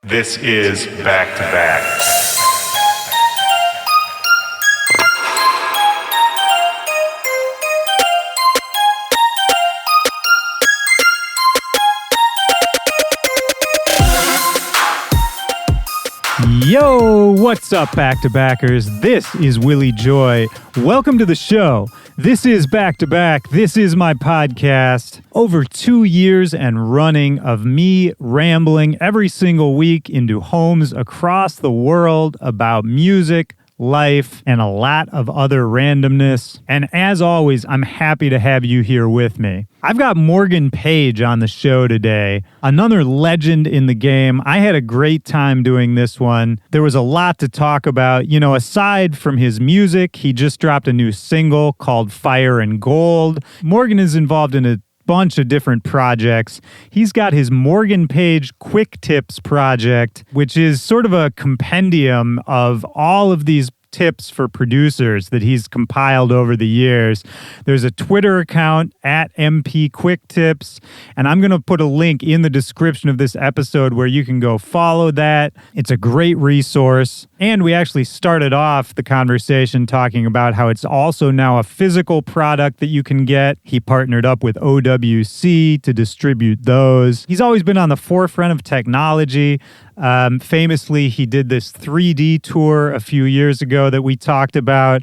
This is Back to Back. Yo, what's up, back-to-backers? This is Willy Joy. Welcome to the show. This is Back to Back. This is my podcast. Over 2 years and running of me rambling every single week into homes across the world about music, life, and a lot of other randomness. And as always, I'm happy to have you here with me. I've got Morgan Page on the show today, another legend in the game. I had a great time doing this one. There was a lot to talk about. You know, aside from his music, he just dropped a new single called Fire and Gold. Morgan is involved in a bunch of different projects. He's got his Morgan Page Quick Tips project, which is sort of a compendium of all of these tips for producers that he's compiled over the years. There's a Twitter account at MP Quick Tips, and I'm going to put a link in the description of this episode where you can go follow that. It's a great resource. And we actually started off the conversation talking about how it's also now a physical product that you can get. He partnered up with OWC to distribute those. He's always been on the forefront of technology. Famously, he did this 3D tour a few years ago that we talked about.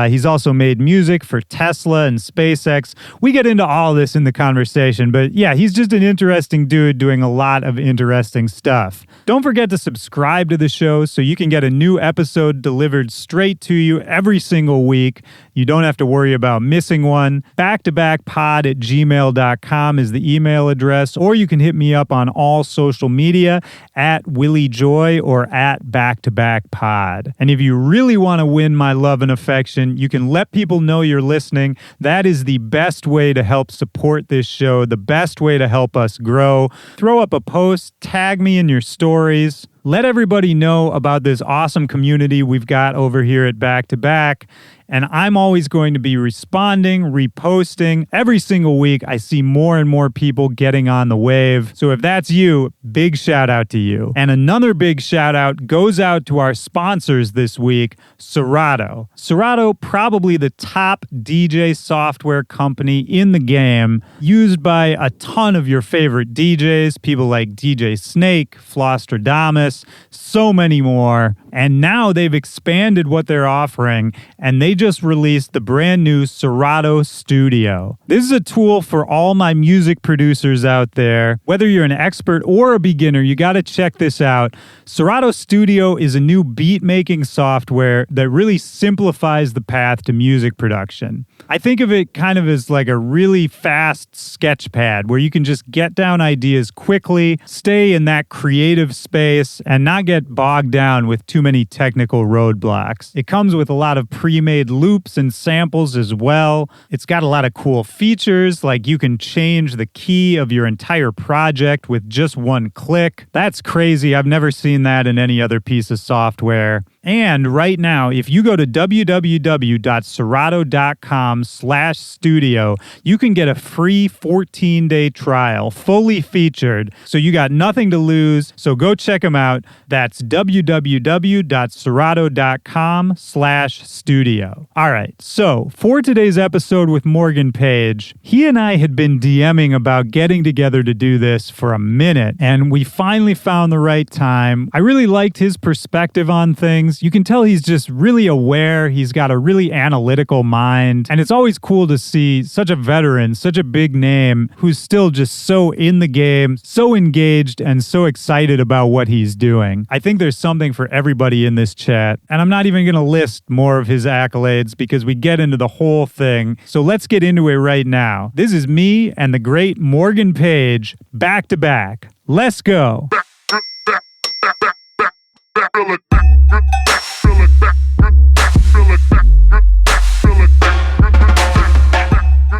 He's also made music for Tesla and SpaceX. We get into all this in the conversation, but yeah, he's just an interesting dude doing a lot of interesting stuff. Don't forget to subscribe to the show so you can get a new episode delivered straight to you every single week. You don't have to worry about missing one. backtobackpod@gmail.com is the email address, or you can hit me up on all social media at Willy Joy or at backtobackpod. And if you really want to win my love and affection, you can let people know you're listening. That is the best way to help support this show, the best way to help us grow. Throw up a post, tag me in your stories. Let everybody know about this awesome community we've got over here at Back to Back. And I'm always going to be responding, reposting. Every single week, I see more and more people getting on the wave. So if that's you, big shout out to you. And another big shout out goes out to our sponsors this week, Serato. Serato, probably the top DJ software company in the game, used by a ton of your favorite DJs, people like DJ Snake, Flosstradamus, so many more. And now they've expanded what they're offering, and they just released the brand new Serato Studio. This is a tool for all my music producers out there. Whether you're an expert or a beginner, you got to check this out. Serato Studio is a new beat-making software that really simplifies the path to music production. I think of it kind of as like a really fast sketch pad where you can just get down ideas quickly, stay in that creative space, and not get bogged down with too many technical roadblocks. It comes with a lot of pre-made loops and samples as well. It's got a lot of cool features, like you can change the key of your entire project with just one click. That's crazy. I've never seen that in any other piece of software. And right now, if you go to www.serato.com/studio, you can get a free 14-day trial, fully featured. So you got nothing to lose. So go check them out. That's www.serato.com/studio. All right. So for today's episode with Morgan Page, he and I had been DMing about getting together to do this for a minute, and we finally found the right time. I really liked his perspective on things. You can tell he's just really aware. He's got a really analytical mind. And it's always cool to see such a veteran, such a big name, who's still just so in the game, so engaged, and so excited about what he's doing. I think there's something for everybody in this chat. And I'm not even going to list more of his accolades because we get into the whole thing. So let's get into it right now. This is me and the great Morgan Page, back to back. Let's go.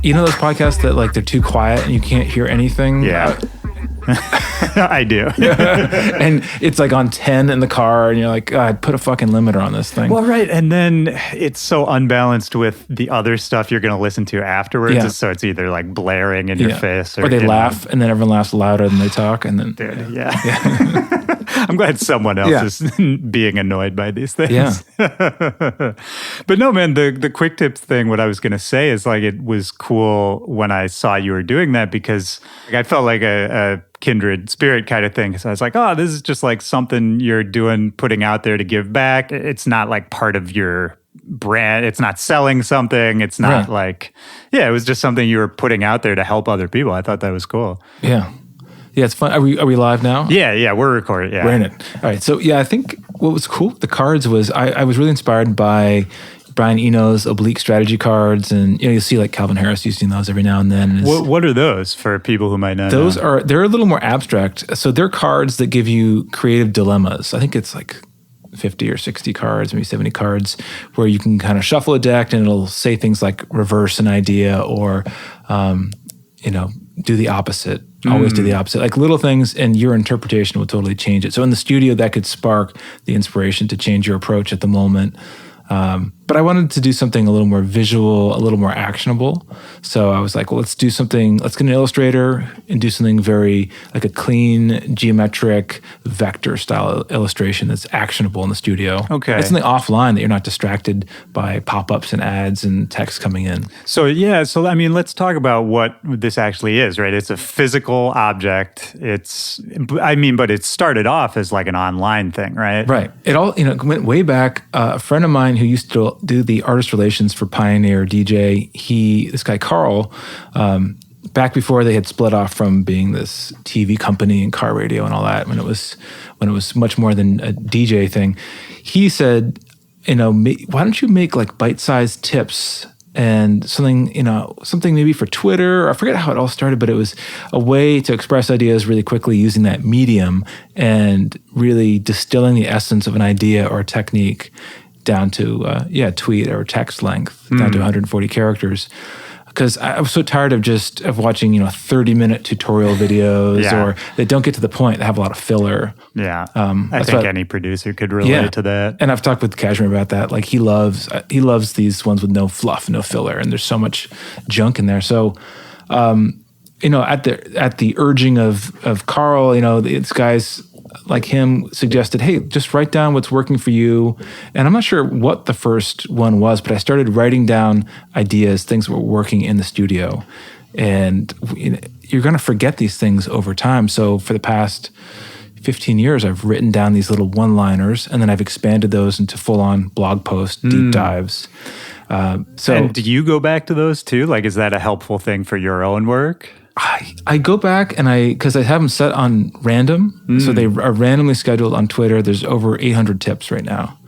You know those podcasts that like they're too quiet and you can't hear anything? Yeah. I do. And it's like on 10 in the car and you're like, God, put a fucking limiter on this thing. Well, right. And then it's so unbalanced with the other stuff you're going to listen to afterwards. Yeah. So it's either like blaring in your face or they laugh and then everyone laughs louder than they talk. And then, dude, yeah. I'm glad someone else is being annoyed by these things. Yeah. But no, man, the quick tips thing, what I was going to say is like, it was cool when I saw you were doing that because like, I felt like a kindred spirit kind of thing. So I was like, oh, this is just like something you're doing, putting out there to give back. It's not like part of your brand. It's not selling something. It's not like, it was just something you were putting out there to help other people. I thought that was cool. Yeah. Yeah, it's fun. Are we live now? Yeah, we're recording. Yeah. We're in it. All right. So I think what was cool with the cards was I was really inspired by Brian Eno's oblique strategy cards, and you'll see like Calvin Harris using those every now and then. What are those for people who might not know? They're a little more abstract. So they're cards that give you creative dilemmas. I think it's like 50 or 60 cards, maybe 70 cards, where you can kind of shuffle a deck and it'll say things like reverse an idea or, do the opposite. Always do the opposite. Like little things, and your interpretation will totally change it. So in the studio, that could spark the inspiration to change your approach at the moment. But I wanted to do something a little more visual, a little more actionable. So I was like, well, let's get an illustrator and do something very like a clean, geometric, vector style illustration that's actionable in the studio. Okay. It's something offline that you're not distracted by pop-ups and ads and text coming in. So I mean, let's talk about what this actually is, right? It's a physical object. But it started off as like an online thing, right? Right. It all, went way back. A friend of mine who used to do the artist relations for Pioneer DJ, this guy Carl, back before they had split off from being this TV company and car radio and all that, when it was much more than a DJ thing, he said, why don't you make like bite-sized tips and something maybe for Twitter. I forget how it all started, but it was a way to express ideas really quickly using that medium and really distilling the essence of an idea or a technique down to tweet or text length, down to 140 characters. Because I was so tired of watching 30-minute tutorial videos or they don't get to the point. They have a lot of filler. Yeah, I think any producer could relate to that. And I've talked with Kashmir about that. Like he loves these ones with no fluff, no filler, and there's so much junk in there. So, at the urging of Carl, these guys like him suggested, hey, just write down what's working for you. And I'm not sure what the first one was, but I started writing down ideas, things that were working in the studio. And you're going to forget these things over time. So for the past 15 years, I've written down these little one-liners, and then I've expanded those into full-on blog posts, deep dives. And do you go back to those too? Like, is that a helpful thing for your own work? I go back and because I have them set on random, so they are randomly scheduled on Twitter. There's over 800 tips right now.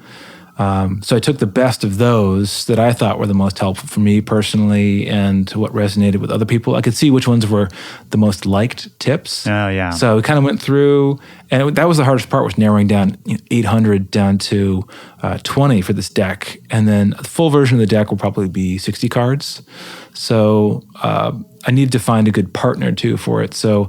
So I took the best of those that I thought were the most helpful for me personally and what resonated with other people. I could see which ones were the most liked tips. Oh, yeah. So we kind of went through, and that was the hardest part, was narrowing down 800 down to 20 for this deck. And then the full version of the deck will probably be 60 cards. So I needed to find a good partner too for it. So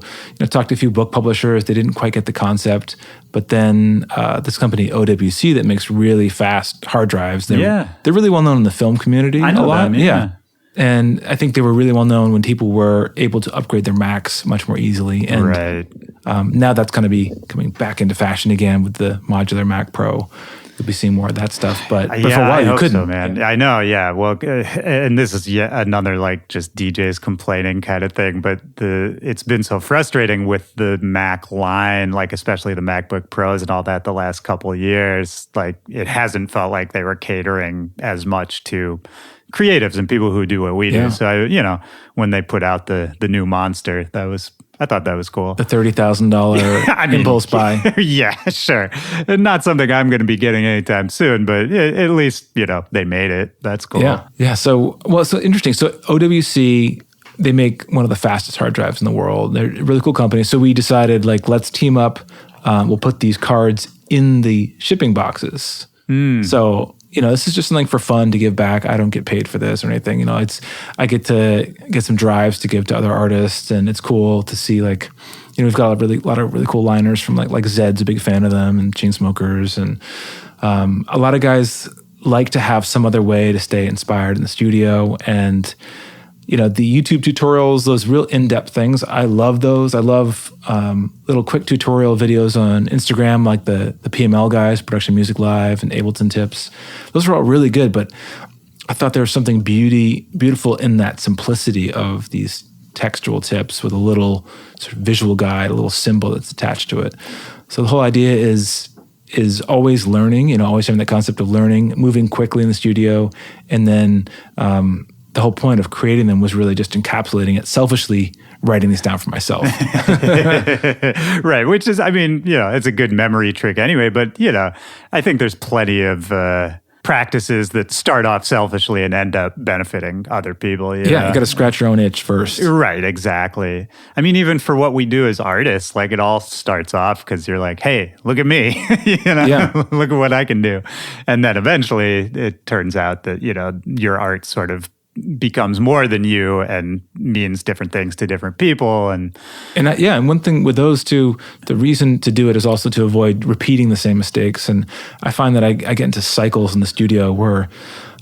talked to a few book publishers. They didn't quite get the concept. But then this company, OWC, that makes really fast hard drives. They're really well known in the film community. I know a lot. Them, yeah. And I think they were really well known when people were able to upgrade their Macs much more easily. And now that's going to be coming back into fashion again with the modular Mac Pro. You'll be seeing more of that stuff, but for a while you couldn't. So, man. I know, yeah. Well, and this is yet another like just DJs complaining kind of thing, but it's been so frustrating with the Mac line, like especially the MacBook Pros and all that the last couple of years. Like it hasn't felt like they were catering as much to creatives and people who do what we do. So, when they put out the new Monster, I thought that was cool. The $30,000 impulse buy. Yeah, sure. Not something I'm going to be getting anytime soon, but at least, they made it. That's cool. Yeah. So interesting. So OWC, they make one of the fastest hard drives in the world. They're a really cool company. So we decided, let's team up. We'll put these cards in the shipping boxes. So, this is just something for fun to give back. I don't get paid for this or anything. I get to get some drives to give to other artists, and it's cool to see we've got a lot of really cool liners from like Zed's a big fan of them, and Chainsmokers, and a lot of guys like to have some other way to stay inspired in the studio. And the YouTube tutorials, those real in-depth things, I love those. I love little quick tutorial videos on Instagram, like the PML guys, Production Music Live, and Ableton Tips. Those are all really good, but I thought there was something beautiful in that simplicity of these textual tips with a little sort of visual guide, a little symbol that's attached to it. So the whole idea is always learning, always having that concept of learning, moving quickly in the studio, and then the whole point of creating them was really just encapsulating it, selfishly writing these down for myself. Right, which is, it's a good memory trick anyway, but, I think there's plenty of practices that start off selfishly and end up benefiting other people. You got to scratch your own itch first. Right, exactly. Even for what we do as artists, like it all starts off because you're like, hey, look at me, look at what I can do. And then eventually it turns out that, your art sort of becomes more than you and means different things to different people. And one thing with those two, the reason to do it is also to avoid repeating the same mistakes. And I find that I get into cycles in the studio where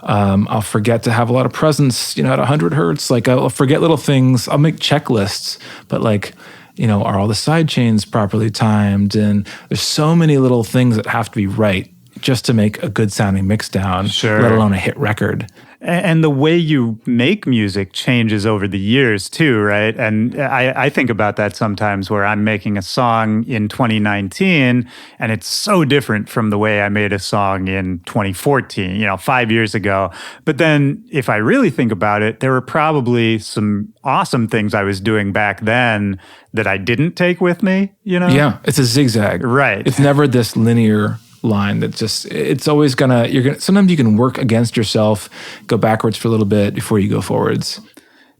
I'll forget to have a lot of presence, at 100 hertz. Like I'll forget little things. I'll make checklists, but are all the side chains properly timed? And there's so many little things that have to be right just to make a good sounding mix down, let alone a hit record. And the way you make music changes over the years too, right? And I think about that sometimes where I'm making a song in 2019 and it's so different from the way I made a song in 2014, 5 years ago. But then if I really think about it, there were probably some awesome things I was doing back then that I didn't take with me, Yeah, it's a zigzag. Right. It's never this linear line that it's always sometimes you can work against yourself, go backwards for a little bit before you go forwards.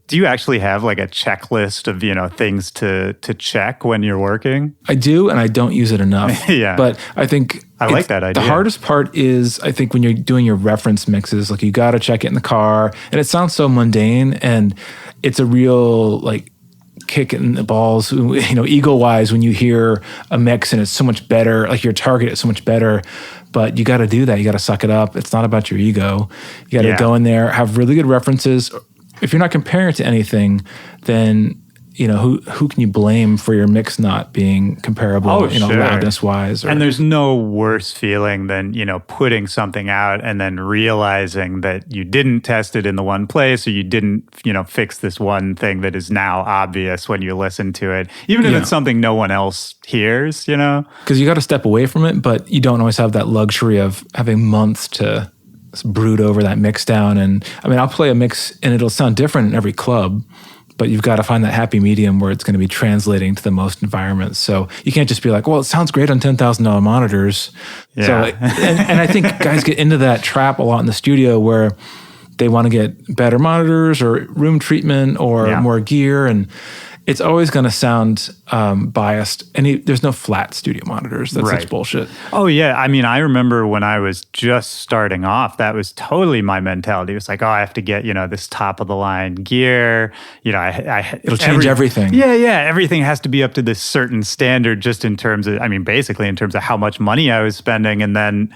Do you actually have like a checklist of, things to check when you're working? I do, and I don't use it enough. Yeah. But I think I like that idea. The hardest part is, I think, when you're doing your reference mixes, like you got to check it in the car, and it sounds so mundane, and it's a real kick in the balls, ego-wise, when you hear a mix and it's so much better, like your target is so much better, but you got to do that. You got to suck it up. It's not about your ego. You got to go in there, have really good references. If you're not comparing it to anything, then who can you blame for your mix not being comparable, loudness-wise? And there's no worse feeling than, putting something out and then realizing that you didn't test it in the one place or you didn't, fix this one thing that is now obvious when you listen to it, even if it's something no one else hears, Because you got to step away from it, but you don't always have that luxury of having months to brood over that mix down. And I'll play a mix and it'll sound different in every club, but you've got to find that happy medium where it's going to be translating to the most environments. So you can't just be like, well, it sounds great on $10,000 monitors. Yeah. So, and I think guys get into that trap a lot in the studio where they want to get better monitors or room treatment or more gear. And it's always going to sound biased. And there's no flat studio monitors. That's such bullshit. Oh, yeah. I remember when I was just starting off, that was totally my mentality. It was like, I have to get, this top of the line gear. It'll change everything. Yeah. Everything has to be up to this certain standard just in terms of, basically in terms of how much money I was spending. And then,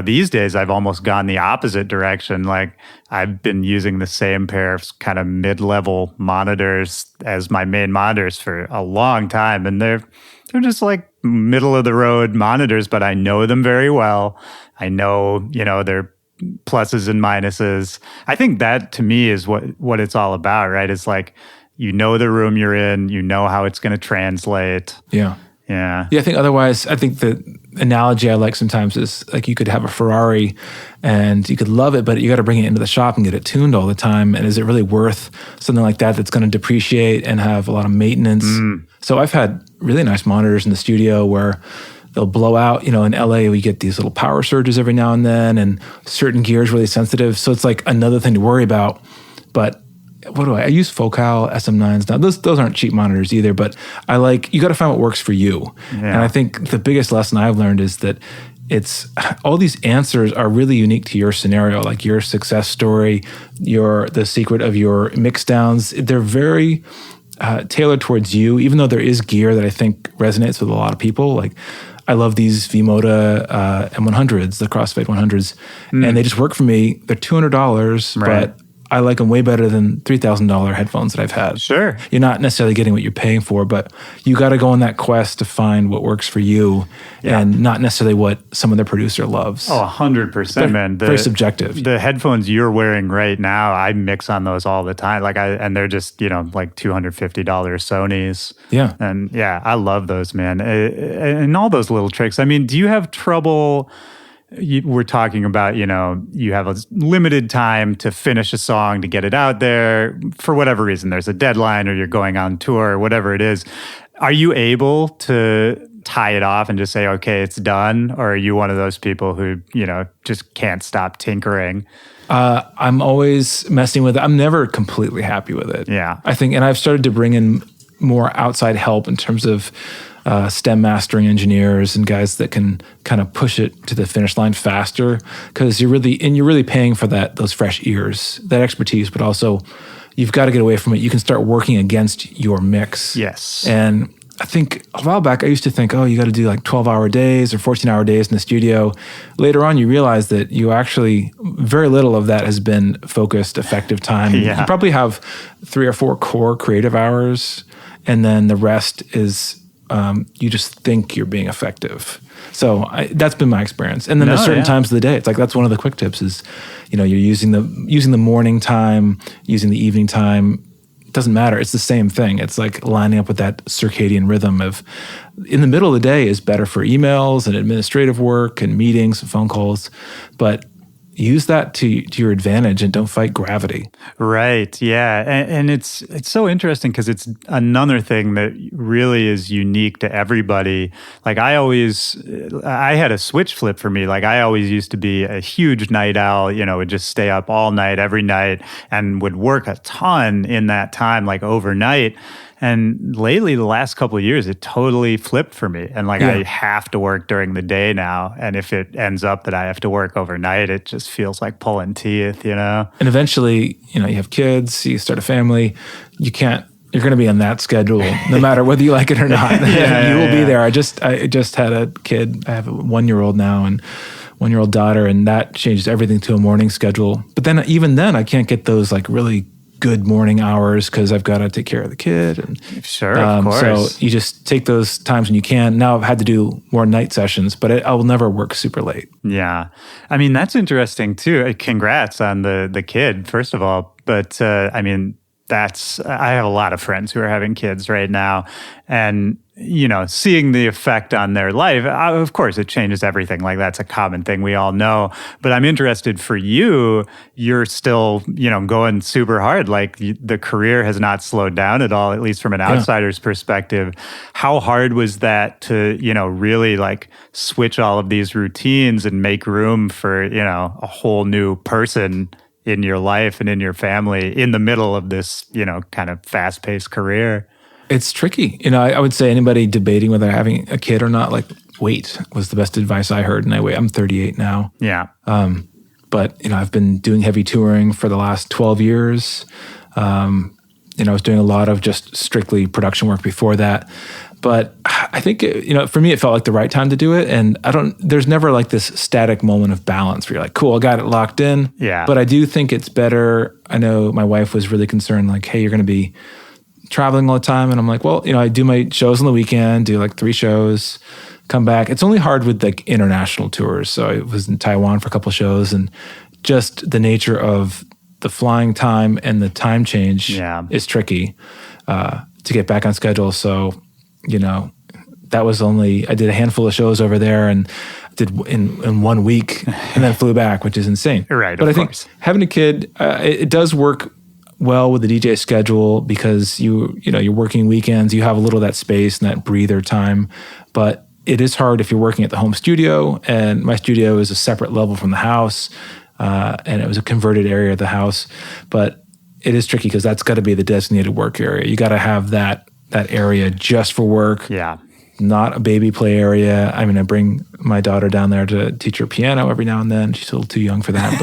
these days I've almost gone the opposite direction. Like I've been using the same pair of kind of mid-level monitors as my main monitors for a long time. And they're just like middle of the road monitors, but I know them very well. I know, their pluses and minuses. I think that to me is what it's all about, right? It's like, the room you're in, how it's going to translate. Yeah. Yeah. Yeah, I think otherwise, I think the analogy I like sometimes is like you could have a Ferrari and you could love it, but you got to bring it into the shop and get it tuned all the time. And is it really worth something like that that's going to depreciate and have a lot of maintenance? So I've had really nice monitors in the studio where they'll blow out. In LA, we get these little power surges every now and then, and certain gear is really sensitive. So it's like another thing to worry about. But what do I use Focal SM9s now. Those aren't cheap monitors either, but you got to find what works for you. Yeah. And I think the biggest lesson I've learned is that it's all these answers are really unique to your scenario, like your success story, the secret of your mix downs. They're very tailored towards you, even though there is gear that I think resonates with a lot of people. Like I love these V-Moda M100s, the Crossfade 100s, and they just work for me. They're $200, but I like them way better than $3,000 headphones that I've had. Sure. You're not necessarily getting what you're paying for, but you got to go on that quest to find what works for you and not necessarily what some other producer loves. Oh, 100%, man. Very subjective. The headphones you're wearing right now, I mix on those all the time. And they're just, like $250 Sonys. Yeah. And yeah, I love those, man. And all those little tricks. I mean, do you have trouble? We're talking about, you have a limited time to finish a song, to get it out there for whatever reason. There's a deadline or you're going on tour or whatever it is. Are you able to tie it off and just say, okay, it's done? Or are you one of those people who, just can't stop tinkering? I'm always messing with it. I'm never completely happy with it. Yeah. I think, and I've started to bring in more outside help in terms of STEM mastering engineers and guys that can kind of push it to the finish line faster, because you're really paying for those fresh ears, that expertise, but also you've got to get away from it. You can start working against your mix. Yes. And I think a while back, I used to think, you got to do like 12-hour days or 14-hour days in the studio. Later on, you realize that you actually, very little of that has been focused, effective time. Yeah. You probably have 3 or 4 core creative hours, and then the rest is you just think you're being effective. So that's been my experience. And then there's certain times of the day. It's like, that's one of the quick tips is, you're using the morning time, using the evening time. Doesn't matter. It's the same thing. It's like lining up with that circadian rhythm of in the middle of the day is better for emails and administrative work and meetings and phone calls, but use that to your advantage and don't fight gravity. Right. Yeah. And it's so interesting because it's another thing that really is unique to everybody. Like I had a switch flip for me. Like I always used to be a huge night owl, would just stay up all night, every night, and would work a ton in that time, like overnight. And lately, the last couple of years, it totally flipped for me. And I have to work during the day now. And if it ends up that I have to work overnight, it just feels like pulling teeth, And eventually, you have kids, you start a family, you're going to be on that schedule, no matter whether you like it or not. You will be there. I just had a kid. I have a 1-year-old now and 1-year-old daughter, and that changes everything to a morning schedule. But then, even then, I can't get those really good morning hours because I've got to take care of the kid. And, sure, of course. So you just take those times when you can. Now I've had to do more night sessions, but I will never work super late. Yeah. I mean, that's interesting too. Congrats on the kid, first of all. But I have a lot of friends who are having kids right now, and seeing the effect on their life, of course, it changes everything. Like that's a common thing we all know. But I'm interested for you, you're still, going super hard. Like the career has not slowed down at all, at least from an outsider's perspective. How hard was that to, really switch all of these routines and make room for, a whole new person in your life and in your family in the middle of this, kind of fast-paced career? It's tricky. I would say anybody debating whether having a kid or not, wait was the best advice I heard. And I'm 38 now. Yeah. But, I've been doing heavy touring for the last 12 years. I was doing a lot of just strictly production work before that. But I think, for me, it felt like the right time to do it. And there's never this static moment of balance where you're like, cool, I got it locked in. Yeah. But I do think it's better. I know my wife was really concerned, hey, you're going to be traveling all the time. And I'm like, well, I do my shows on the weekend, do 3 shows, come back. It's only hard with international tours. So I was in Taiwan for a couple of shows, and just the nature of the flying time and the time change is tricky to get back on schedule. So, that was I did a handful of shows over there and did in 1 week and then flew back, which is insane. Right. But I think having a kid, it does work well with the DJ schedule because you're working weekends, you have a little of that space and that breather time. But it is hard if you're working at the home studio, and my studio is a separate level from the house, and it was a converted area of the house. But it is tricky because that's got to be the designated work area. You got to have that area just for work. Yeah. Not a baby play area. I mean, I bring my daughter down there to teach her piano every now and then. She's a little too young for that,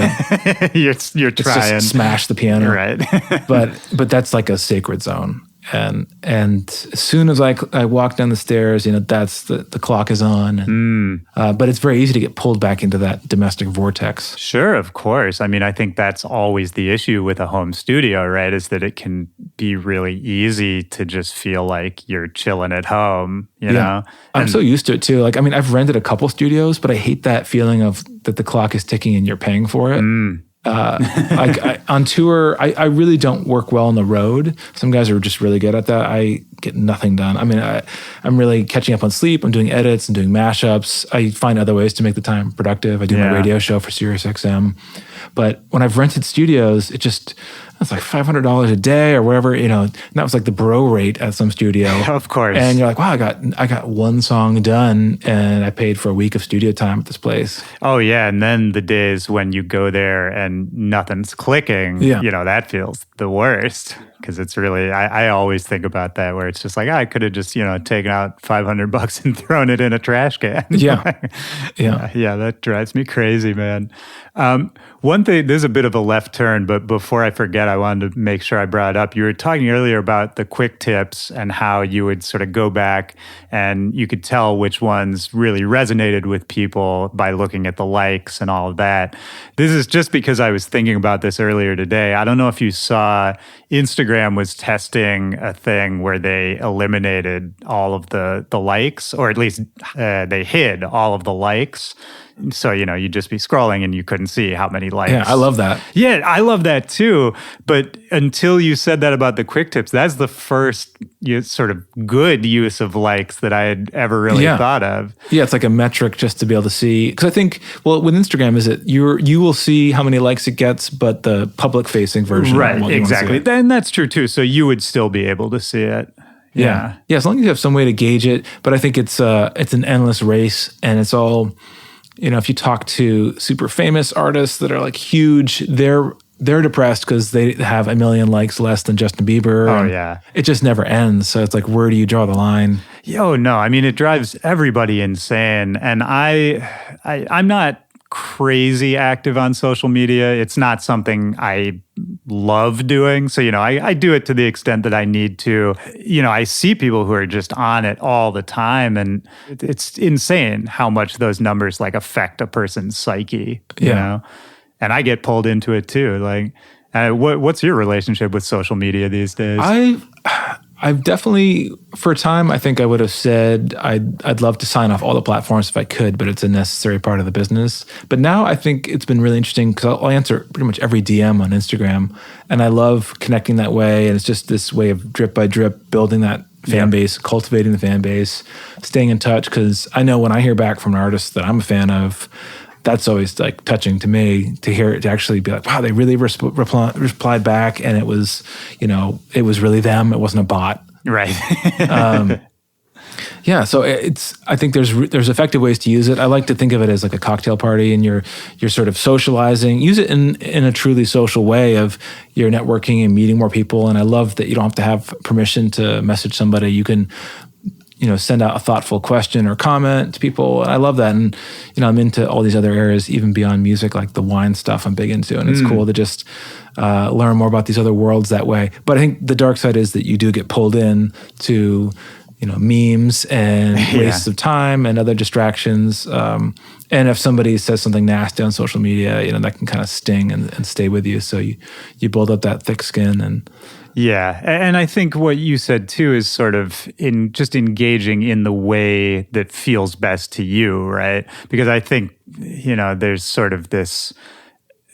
but you're trying. Just smash the piano, right? but that's like a sacred zone. And as soon as I walk down the stairs, that's the clock is on. But it's very easy to get pulled back into that domestic vortex. Sure, of course. I mean, I think that's always the issue with a home studio, right? Is that it can be really easy to just feel like you're chilling at home, you know? I'm so used to it too. Like, I mean, I've rented a couple studios, but I hate that feeling of that the clock is ticking and you're paying for it. On tour, I really don't work well on the road. Some guys are just really good at that. I get nothing done. I mean, I'm really catching up on sleep. I'm doing edits and doing mashups. I find other ways to make the time productive. I do my radio show for SiriusXM. But when I've rented studios, it's like $500 a day or whatever, and that was like the bro rate at some studio. Of course. And you're like, wow, I got one song done and I paid for a week of studio time at this place. Oh yeah. And then the days when you go there and nothing's clicking, that feels the worst. Because it's really, I always think about that where it's just like, I could have just, taken out $500 and thrown it in a trash can. Yeah. That drives me crazy, man. One thing, this is a bit of a left turn, but before I forget, I wanted to make sure I brought it up. You were talking earlier about the quick tips and how you would sort of go back and you could tell which ones really resonated with people by looking at the likes and all of that. This is just because I was thinking about this earlier today. I don't know if you saw Instagram was testing a thing where they eliminated all of the likes, or at least they hid all of the likes. So, you'd just be scrolling and you couldn't see how many likes. Yeah, I love that. Yeah, I love that too. But until you said that about the quick tips, that's the first sort of good use of likes that I had ever really thought of. Yeah, it's like a metric just to be able to see. Because I think, with Instagram, is it you will see how many likes it gets, but the public-facing version. Right, exactly. And that's true too. So you would still be able to see it. Yeah, as long as you have some way to gauge it. But I think it's an endless race, and it's all... if you talk to super famous artists that are like huge, they're depressed because they have 1 million likes less than Justin Bieber. Oh, yeah. It just never ends. So it's like, where do you draw the line? No. I mean, it drives everybody insane. And I'm not crazy active on social media. It's not something I love doing. So, I do it to the extent that I need to. I see people who are just on it all the time, and it's insane how much those numbers like affect a person's psyche, you know? And I get pulled into it too. Like, what's your relationship with social media these days? I've definitely, for a time, I think I would have said I'd love to sign off all the platforms if I could, but it's a necessary part of the business. But now I think it's been really interesting because I'll answer pretty much every DM on Instagram, and I love connecting that way. And it's just this way of drip by drip building that fan base, cultivating the fan base, staying in touch. Because I know when I hear back from an artist that I'm a fan of, that's always like touching to me to hear it, to actually be like, wow, they really replied back, and it was, it was really them. It wasn't a bot. Right. So I think there's effective ways to use it. I like to think of it as like a cocktail party, and you're sort of socializing. Use it in a truly social way of you're networking and meeting more people. And I love that you don't have to have permission to message somebody. You can send out a thoughtful question or comment to people. I love that. And, I'm into all these other areas, even beyond music, like the wine stuff I'm big into. And it's cool to just learn more about these other worlds that way. But I think the dark side is that you do get pulled in to, memes and wastes of time and other distractions. And if somebody says something nasty on social media, that can kind of sting and stay with you. So you build up that thick skin and... Yeah. And I think what you said too is sort of just engaging in the way that feels best to you, right? Because I think, there's sort of this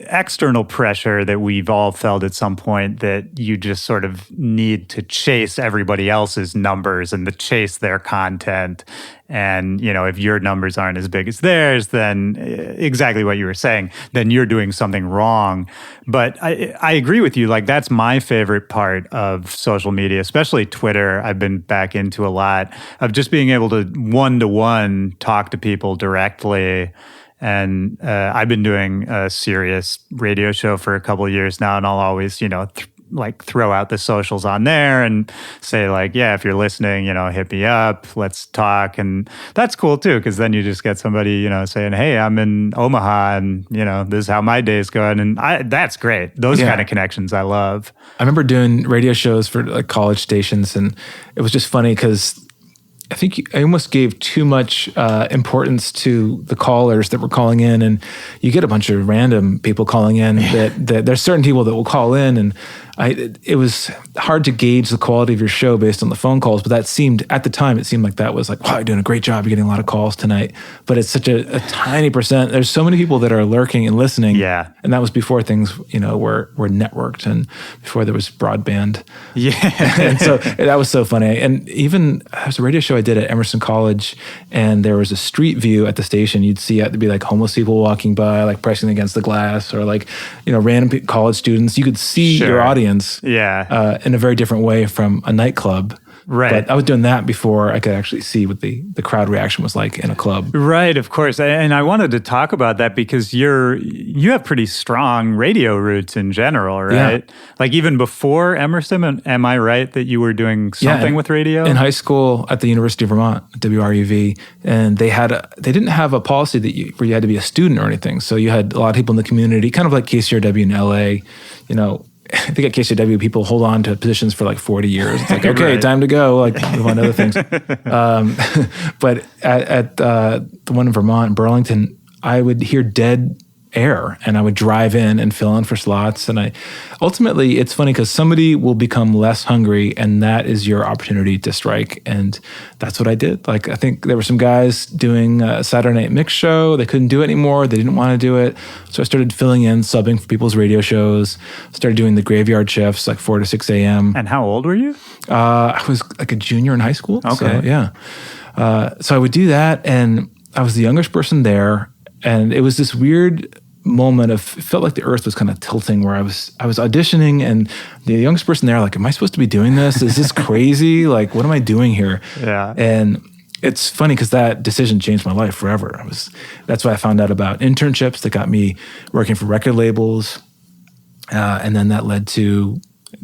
external pressure that we've all felt at some point that you just sort of need to chase everybody else's numbers and to chase their content. And, if your numbers aren't as big as theirs, then exactly what you were saying, then you're doing something wrong. But I agree with you. Like, that's my favorite part of social media, especially Twitter. I've been back into a lot of just being able to one-to-one talk to people directly. And I've been doing a serious radio show for a couple of years now, and I'll always, like throw out the socials on there and say like, yeah, if you're listening, hit me up, let's talk. And that's cool too, because then you just get somebody, saying, hey, I'm in Omaha and, this is how my day's going. And that's great. Those kind of connections I love. I remember doing radio shows for like college stations, and it was just funny because I think I almost gave too much importance to the callers that were calling in, and you get a bunch of random people calling in that there's certain people that will call in, and it was hard to gauge the quality of your show based on the phone calls, but at the time, it seemed like that was like, wow, you're doing a great job. You're getting a lot of calls tonight. But it's such a tiny percent. There's so many people that are lurking and listening. Yeah. And that was before things, were networked and before there was broadband. Yeah. And so that was so funny. And even, there was a radio show I did at Emerson College, and there was a street view at the station. You'd see it to be like homeless people walking by, like pressing against the glass, or like, random college students. You could see your audience. In a very different way from a nightclub. Right. But I was doing that before I could actually see what the crowd reaction was like in a club. Right, of course. And I wanted to talk about that because you have pretty strong radio roots in general, right? Yeah. Like even before Emerson, am I right that you were doing something with radio? In high school at the University of Vermont, WRUV, and they didn't have a policy where you had to be a student or anything. So you had a lot of people in the community, kind of like KCRW in LA, I think at KCW, people hold on to positions for like 40 years. It's like, okay, right. Time to go, like move on to other things. But at the one in Vermont, in Burlington, I would hear dead air, and I would drive in and fill in for slots. And ultimately, it's funny because somebody will become less hungry, and that is your opportunity to strike. And that's what I did. Like, I think there were some guys doing a Saturday Night Mix show. They couldn't do it anymore. They didn't want to do it. So I started filling in, subbing for people's radio shows, started doing the graveyard shifts, like 4 to 6 a.m. And how old were you? I was like a junior in high school. Okay. So, yeah. So I would do that, and I was the youngest person there. And it was this weird moment it felt like the earth was kind of tilting, where I was auditioning, and the youngest person there, like, am I supposed to be doing this? Is this crazy? Like, what am I doing here? Yeah. And it's funny because that decision changed my life forever. That's why I found out about internships that got me working for record labels. And then that led to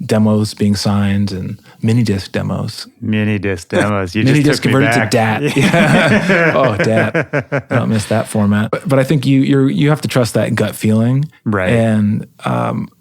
demos being signed and mini disc demos. Mini disc demos. You mini just disc took me converted back. to DAT. Yeah. Oh, DAT. I don't miss that format. But I think you have to trust that gut feeling. Right. And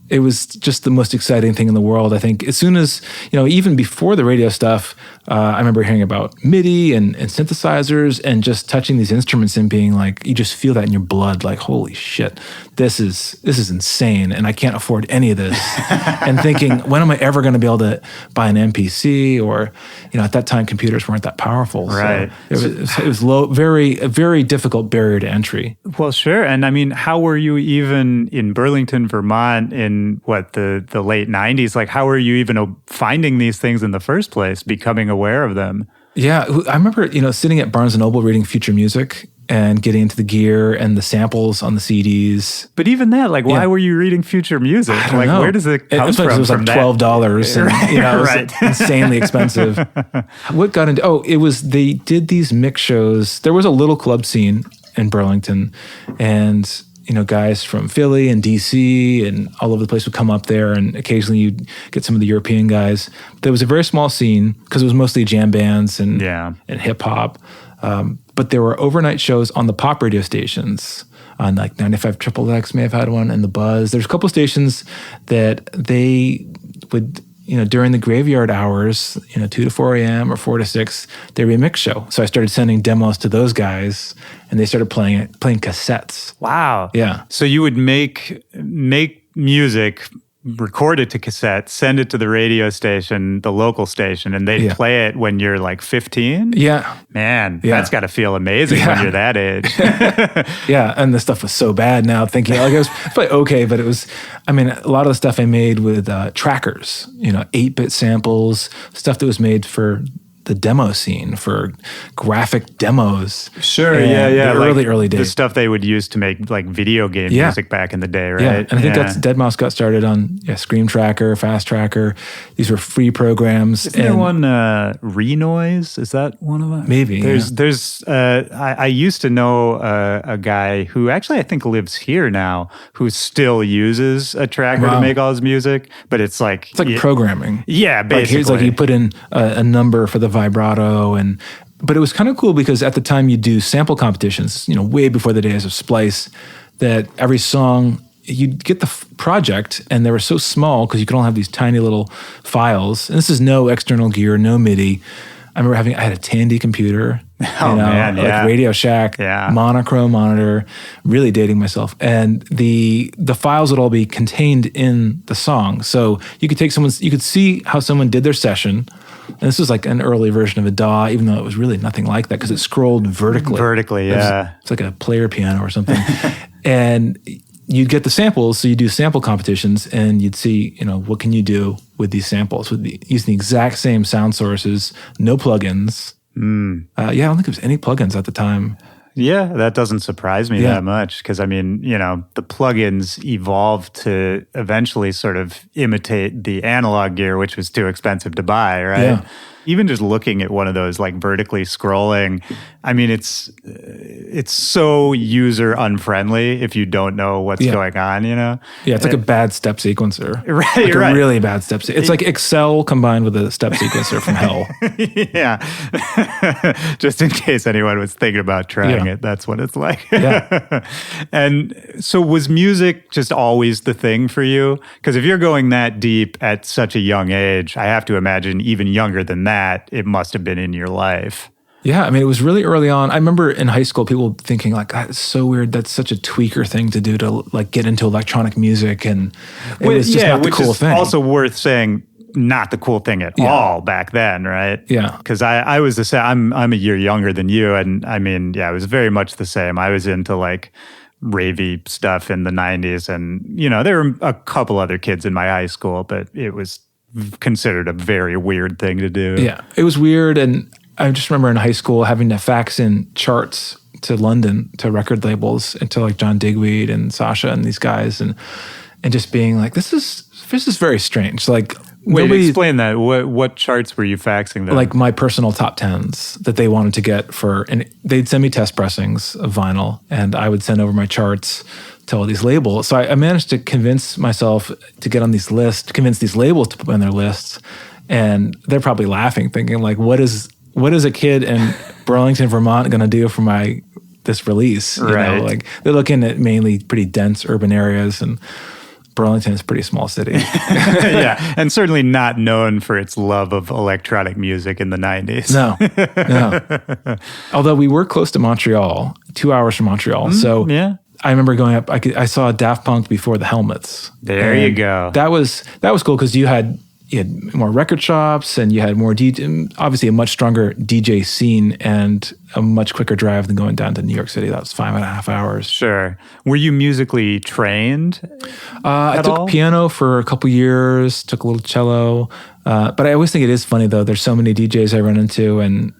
it was just the most exciting thing in the world. I think as soon as, even before the radio stuff, I remember hearing about MIDI and synthesizers and just touching these instruments and being like, you just feel that in your blood, like, holy shit, this is insane, and I can't afford any of this. And thinking, when am I ever going to be able to buy an MPC? Or, at that time, computers weren't that powerful. Right. So it was low, a very difficult barrier to entry. Well, sure. And I mean, how were you even in Burlington, Vermont in the late 90s? Like, how were you even finding these things in the first place, becoming aware of them? Yeah. I remember, sitting at Barnes & Noble reading Future Music and getting into the gear and the samples on the CDs. But even that, like, why were you reading Future Music? I don't know. Where does it come from? It was like $12 and, it was insanely expensive. What got into, they did these mix shows. There was a little club scene in Burlington, and guys from Philly and DC and all over the place would come up there, and occasionally you'd get some of the European guys. There was a very small scene because it was mostly jam bands and hip hop. But there were overnight shows on the pop radio stations, on like 95 XXX may have had one, and the Buzz. There's a couple stations that they would, during the graveyard hours, 2 to 4 a.m. or 4 to 6, there'd be a mix show. So I started sending demos to those guys, and they started playing cassettes. Wow. Yeah. So you would make music, record it to cassette, send it to the radio station, the local station, and they'd play it when you're like 15? Yeah. Man, that's got to feel amazing when you're that age. Yeah, and the stuff was so bad now, thinking, like, it was probably okay, but it was, a lot of the stuff I made with trackers, 8-bit samples, stuff that was made for the demo scene for graphic demos. Sure, And yeah. The early days. The stuff they would use to make like video game music back in the day, right? Yeah, and I think that's Deadmau5 got started on Scream Tracker, Fast Tracker. These were free programs. Isn't there one Renoise? Is that one of them? Maybe. I used to know a guy who actually I think lives here now who still uses a tracker to make all his music, but it's like programming. Yeah, basically. Like here's like you put in a number for the vibrato but it was kind of cool because at the time you do sample competitions, way before the days of Splice, that every song you'd get the project and they were so small because you could only have these tiny little files. And this is no external gear, no MIDI. I remember I had a Tandy computer, man, like Radio Shack, monochrome monitor, really dating myself. And the files would all be contained in the song. So you could see how someone did their session. And this was like an early version of a DAW, even though it was really nothing like that because it scrolled vertically. It's like a player piano or something. And you'd get the samples, so you do sample competitions, and you'd see, what can you do with these samples, using the exact same sound sources, no plugins. I don't think there was any plugins at the time. Yeah, that doesn't surprise me that much because, the plugins evolved to eventually sort of imitate the analog gear, which was too expensive to buy, right? Yeah. Even just looking at one of those like vertically scrolling, it's so user unfriendly if you don't know what's going on, Yeah, it's like a bad step sequencer. Right, a really bad step sequencer. It's like Excel combined with a step sequencer from hell. Yeah. Just in case anyone was thinking about trying it, that's what it's like. Yeah. And so was music just always the thing for you? Because if you're going that deep at such a young age, I have to imagine even younger than that, it must have been in your life. Yeah, it was really early on. I remember in high school, people thinking like, "That's so weird. That's such a tweaker thing to do to like get into electronic music," and it was just not the cool thing. Also worth saying, not the cool thing at all back then, right? Yeah, because I was the same. I'm a year younger than you, and it was very much the same. I was into like ravey stuff in the 90s, and there were a couple other kids in my high school, but it was considered a very weird thing to do. Yeah, it was weird. And I just remember in high school having to fax in charts to London to record labels and to like John Digweed and Sasha and these guys and just being like, this is very strange. Like, wait, explain that. What charts were you faxing them? Like my personal top 10s that they wanted to get and they'd send me test pressings of vinyl and I would send over my charts to all these labels. So I managed to convince myself to get on these lists, to convince these labels to put me on their lists. And they're probably laughing, thinking like, what is a kid in Burlington, Vermont going to do for this release? Right. Like they're looking at mainly pretty dense urban areas, and Burlington is a pretty small city. Yeah, and certainly not known for its love of electronic music in the 90s. No. Although we were close to Montreal, 2 hours from Montreal. So yeah. I remember going up, I saw Daft Punk before the Helmets. There you go. That was cool because you had more record shops and you had more obviously a much stronger DJ scene and a much quicker drive than going down to New York City. That was 5.5 hours. Sure. Were you musically trained? I took piano for a couple years, took a little cello. But I always think it is funny though. There's so many DJs I run into and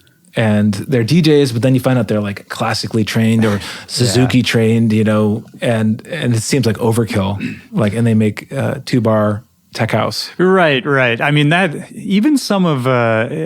they're DJs, but then you find out they're like classically trained or Suzuki trained, and it seems like overkill. And they make 2-bar tech house. Right. That even some of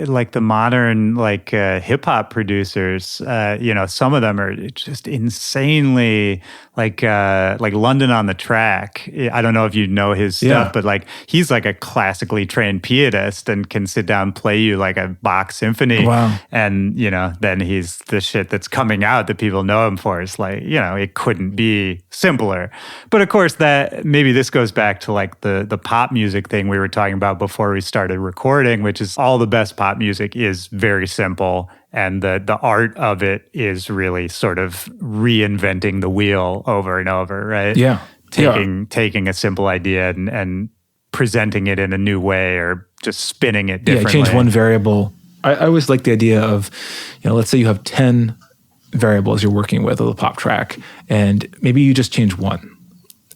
like the modern hip hop producers, some of them are just insanely like London on the Track. I don't know if you know his stuff, but he's like a classically trained pianist and can sit down and play you like a Bach symphony. Wow. And then he's the shit that's coming out that people know him for. It's it couldn't be simpler. But of course that maybe this goes back to like the pop music thing we were talking about before we started recording, which is all the best pop music is very simple. And the art of it is really sort of reinventing the wheel over and over, right? Yeah. Taking a simple idea and presenting it in a new way or just spinning it differently. Yeah, change one variable. I always like the idea of, let's say you have 10 variables you're working with of the pop track, and maybe you just change one.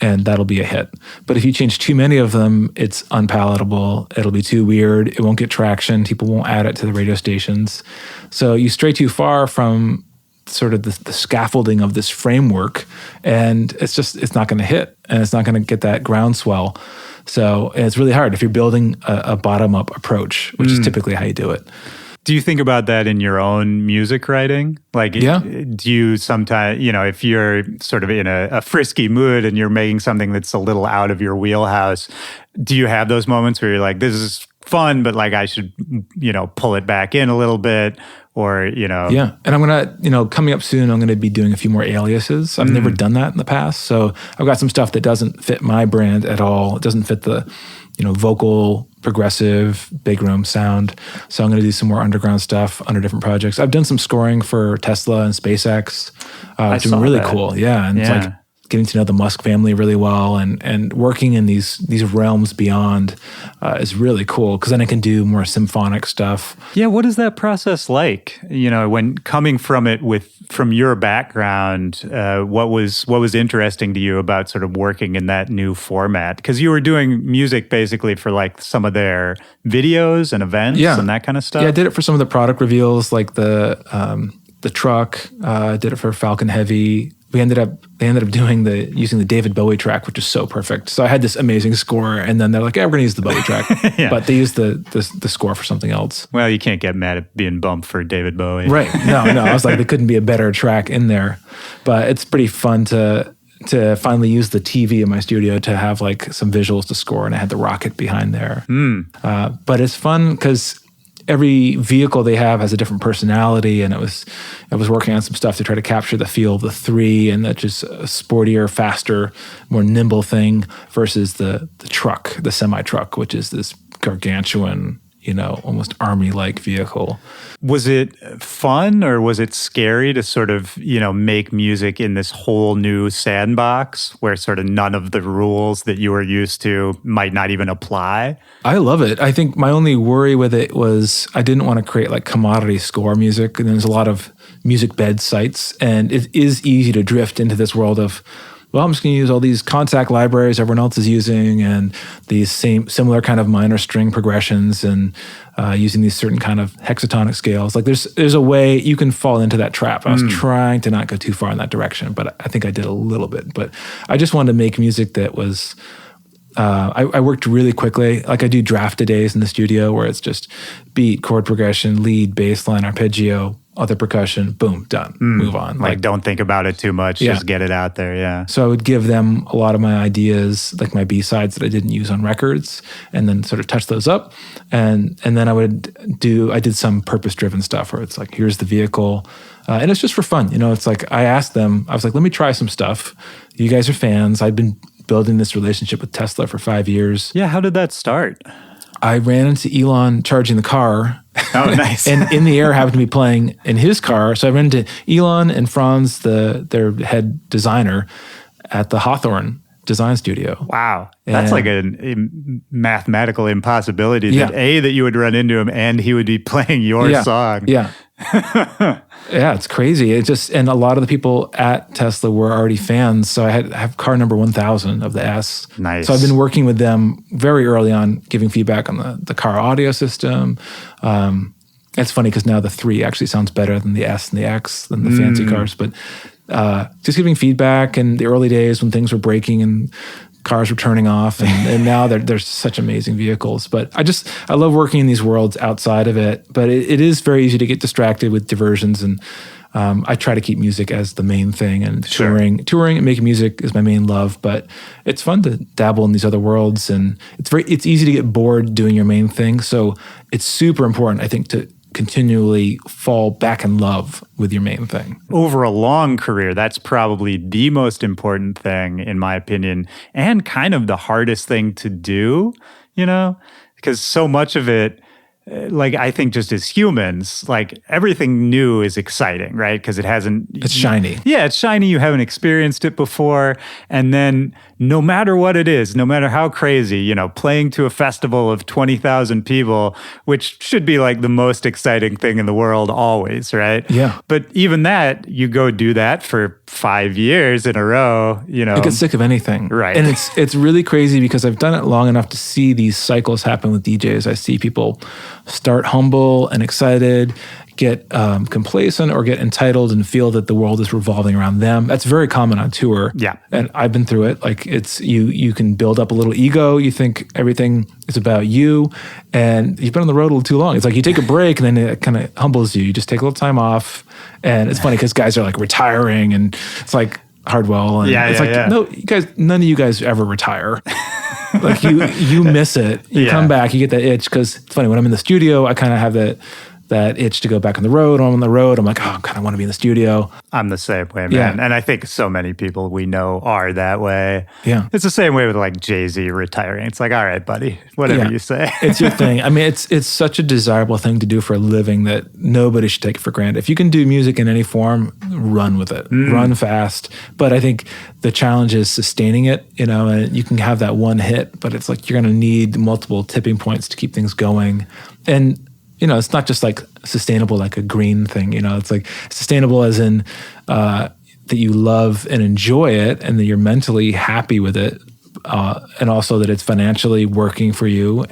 and that'll be a hit. But if you change too many of them, it's unpalatable. It'll be too weird. It won't get traction. People won't add it to the radio stations. So you stray too far from sort of the scaffolding of this framework, and it's not going to hit, and it's not going to get that groundswell. So it's really hard if you're building a bottom-up approach, which is typically how you do it. Do you think about that in your own music writing? Like, Yeah. do you sometimes, if you're sort of in a frisky mood and you're making something that's a little out of your wheelhouse, do you have those moments where you're like, this is fun, but like I should, pull it back in a little bit? Or, Yeah. And I'm going to, coming up soon, I'm going to be doing a few more aliases. I've never done that in the past. So I've got some stuff that doesn't fit my brand at all. It doesn't fit the, vocal, progressive, big room sound. So I'm going to do some more underground stuff under different projects. I've done some scoring for Tesla and SpaceX, which is really cool. Yeah. And it's like getting to know the Musk family really well and working in these realms beyond is really cool, because then I can do more symphonic stuff. Yeah, what is that process like? When coming from your background, what was interesting to you about sort of working in that new format? Because you were doing music basically for like some of their videos and events and that kind of stuff. Yeah, I did it for some of the product reveals, like the truck. I did it for Falcon Heavy. They ended up using the David Bowie track, which is so perfect. So I had this amazing score, and then they're like, "Yeah, we're going to use the Bowie track," but they used the score for something else. Well, you can't get mad at being bumped for David Bowie, right? No. I was like, there couldn't be a better track in there. But it's pretty fun to finally use the TV in my studio to have like some visuals to score, and I had the rocket behind there. But it's fun because every vehicle they have has a different personality, and I was working on some stuff to try to capture the feel of the 3, and that's just a sportier, faster, more nimble thing versus the truck, the semi-truck, which is this gargantuan, almost army-like vehicle. Was it fun or was it scary to sort of, make music in this whole new sandbox where sort of none of the rules that you were used to might not even apply? I love it. I think my only worry with it was I didn't want to create like commodity score music. And there's a lot of music bed sites, and it is easy to drift into this world of, well, I'm just going to use all these contact libraries everyone else is using, and these similar kind of minor string progressions, and using these certain kind of hexatonic scales. Like there's a way you can fall into that trap. I was trying to not go too far in that direction, but I think I did a little bit. But I just wanted to make music that was, I worked really quickly. Like I do draft-a-days in the studio where it's just beat, chord progression, lead, bass line, arpeggio, other percussion, boom, done, move on. Like don't think about it too much, just get it out there, yeah. So I would give them a lot of my ideas, like my B-sides that I didn't use on records, and then sort of touch those up. And then I did some purpose-driven stuff where it's like, here's the vehicle. And it's just for fun. It's like I asked them, I was like, let me try some stuff. You guys are fans. I've been building this relationship with Tesla for 5 years. Yeah, how did that start? I ran into Elon charging the car. Oh, nice. And In the Air happened to be playing in his car. So I ran into Elon and Franz, their head designer, at the Hawthorne design studio. Wow. That's like a mathematical impossibility that you would run into him and he would be playing your song. Yeah. Yeah, it's crazy. And a lot of the people at Tesla were already fans. So I have car number 1000 of the S. Nice. So I've been working with them very early on, giving feedback on the car audio system. It's funny because now the 3 actually sounds better than the S and the X, than the fancy cars. But just giving feedback in the early days when things were breaking and cars were turning off, and now they're such amazing vehicles. But I love working in these worlds outside of it. But it is very easy to get distracted with diversions, and I try to keep music as the main thing, and touring and making music is my main love. But it's fun to dabble in these other worlds, and it's easy to get bored doing your main thing. So it's super important, I think, to continually fall back in love with your main thing. Over a long career, that's probably the most important thing, in my opinion, and kind of the hardest thing to do, because so much of it, like I think just as humans, like everything new is exciting, right? Because it hasn't. It's shiny. Yeah, it's shiny. You haven't experienced it before. And then no matter what it is, no matter how crazy, you know, playing to a festival of 20,000 people, which should be like the most exciting thing in the world always, right? Yeah. But even that, you go do that for 5 years in a row, you know. I get sick of anything. Right. And it's really crazy because I've done it long enough to see these cycles happen with DJs. I see people start humble and excited, get complacent or get entitled and feel that the world is revolving around them. That's very common on tour. Yeah. And I've been through it. Like it's you can build up a little ego. You think everything is about you and you've been on the road a little too long. It's like you take a break and then it kind of humbles you. You just take a little time off. And it's funny because guys are like retiring and it's like Hardwell. And it's like, no, you guys, none of you guys ever retire. Like you miss it. You come back, you get that itch. Because it's funny, when I'm in the studio, I kind of have that itch to go back on the road. When I'm on the road, I'm like, oh, I kind of want to be in the studio. I'm the same way, man. Yeah. And I think so many people we know are that way. Yeah. It's the same way with like Jay-Z retiring. It's like, all right, buddy, whatever you say. It's your thing. I mean, it's such a desirable thing to do for a living that nobody should take it for granted. If you can do music in any form, run with it. Run fast. But I think the challenge is sustaining it, you know, and you can have that one hit, but it's like you're going to need multiple tipping points to keep things going. And you know, it's not just like sustainable, like a green thing, you know, it's like sustainable as in that you love and enjoy it and that you're mentally happy with it. And also that it's financially working for you.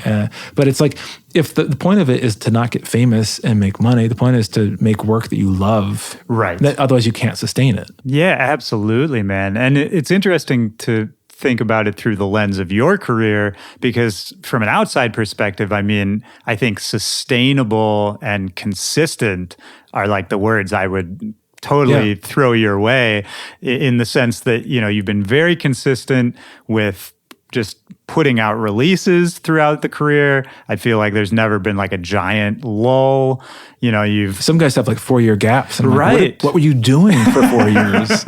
But it's like, if the point of it is to not get famous and make money, the point is to make work that you love. Right. Otherwise you can't sustain it. Yeah, absolutely, man. And it's interesting to think about it through the lens of your career, because from an outside perspective, I mean, I think sustainable and consistent are like the words I would totally throw your way, in the sense that, you know, you've been very consistent with just putting out releases throughout the career. I feel like there's never been like a giant lull. You know, some guys have like 4-year gaps. And I'm right. Like, what were you doing for 4 years?